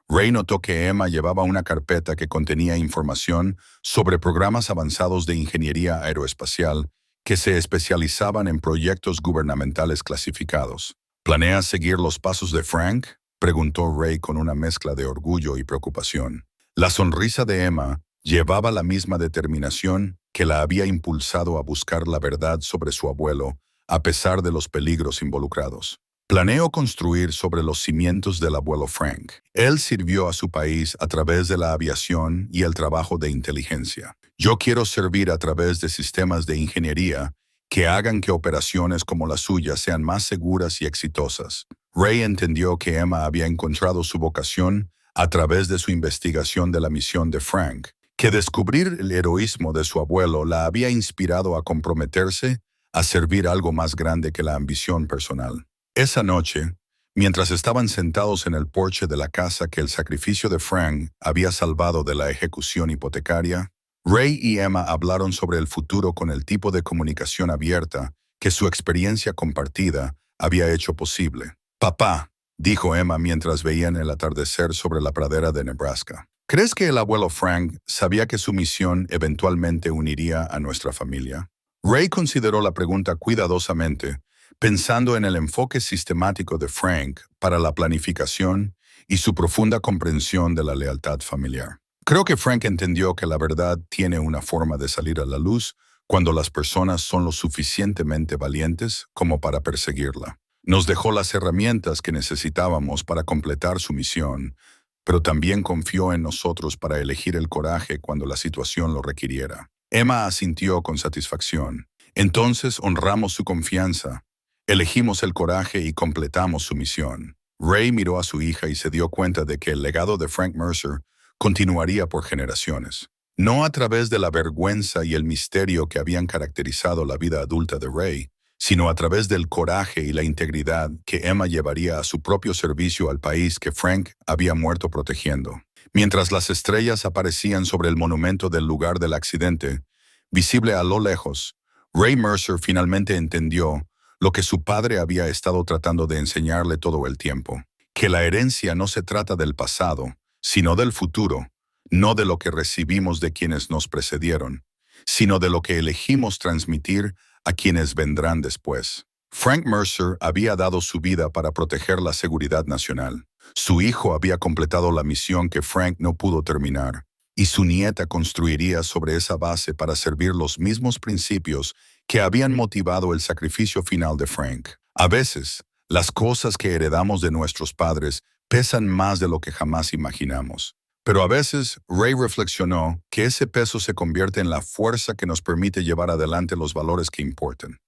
Ray notó que Emma llevaba una carpeta que contenía información sobre programas avanzados de ingeniería aeroespacial que se especializaban en proyectos gubernamentales clasificados. ¿Planeas seguir los pasos de Frank?, preguntó Ray con una mezcla de orgullo y preocupación. La sonrisa de Emma llevaba la misma determinación que la había impulsado a buscar la verdad sobre su abuelo, a pesar de los peligros involucrados. Planeo construir sobre los cimientos del abuelo Frank. Él sirvió a su país a través de la aviación y el trabajo de inteligencia. Yo quiero servir a través de sistemas de ingeniería que hagan que operaciones como la suya sean más seguras y exitosas. Ray entendió que Emma había encontrado su vocación a través de su investigación de la misión de Frank, que descubrir el heroísmo de su abuelo la había inspirado a comprometerse a servir algo más grande que la ambición personal. Esa noche, mientras estaban sentados en el porche de la casa que el sacrificio de Frank había salvado de la ejecución hipotecaria, Ray y Emma hablaron sobre el futuro con el tipo de comunicación abierta que su experiencia compartida había hecho posible. «Papá», dijo Emma mientras veían el atardecer sobre la pradera de Nebraska, «¿crees que el abuelo Frank sabía que su misión eventualmente uniría a nuestra familia?» Ray consideró la pregunta cuidadosamente, pensando en el enfoque sistemático de Frank para la planificación y su profunda comprensión de la lealtad familiar. Creo que Frank entendió que la verdad tiene una forma de salir a la luz cuando las personas son lo suficientemente valientes como para perseguirla. Nos dejó las herramientas que necesitábamos para completar su misión, pero también confió en nosotros para elegir el coraje cuando la situación lo requiriera. Emma asintió con satisfacción. Entonces honramos su confianza. Elegimos el coraje y completamos su misión. Ray miró a su hija y se dio cuenta de que el legado de Frank Mercer continuaría por generaciones. No a través de la vergüenza y el misterio que habían caracterizado la vida adulta de Ray, sino a través del coraje y la integridad que Emma llevaría a su propio servicio al país que Frank había muerto protegiendo. Mientras las estrellas aparecían sobre el monumento del lugar del accidente, visible a lo lejos, Ray Mercer finalmente entendió lo que su padre había estado tratando de enseñarle todo el tiempo, que la herencia no se trata del pasado, sino del futuro, no de lo que recibimos de quienes nos precedieron, sino de lo que elegimos transmitir a quienes vendrán después. Frank Mercer había dado su vida para proteger la seguridad nacional. Su hijo había completado la misión que Frank no pudo terminar, y su nieta construiría sobre esa base para servir los mismos principios que habían motivado el sacrificio final de Frank. A veces, las cosas que heredamos de nuestros padres pesan más de lo que jamás imaginamos. Pero a veces, Ray reflexionó que ese peso se convierte en la fuerza que nos permite llevar adelante los valores que importan.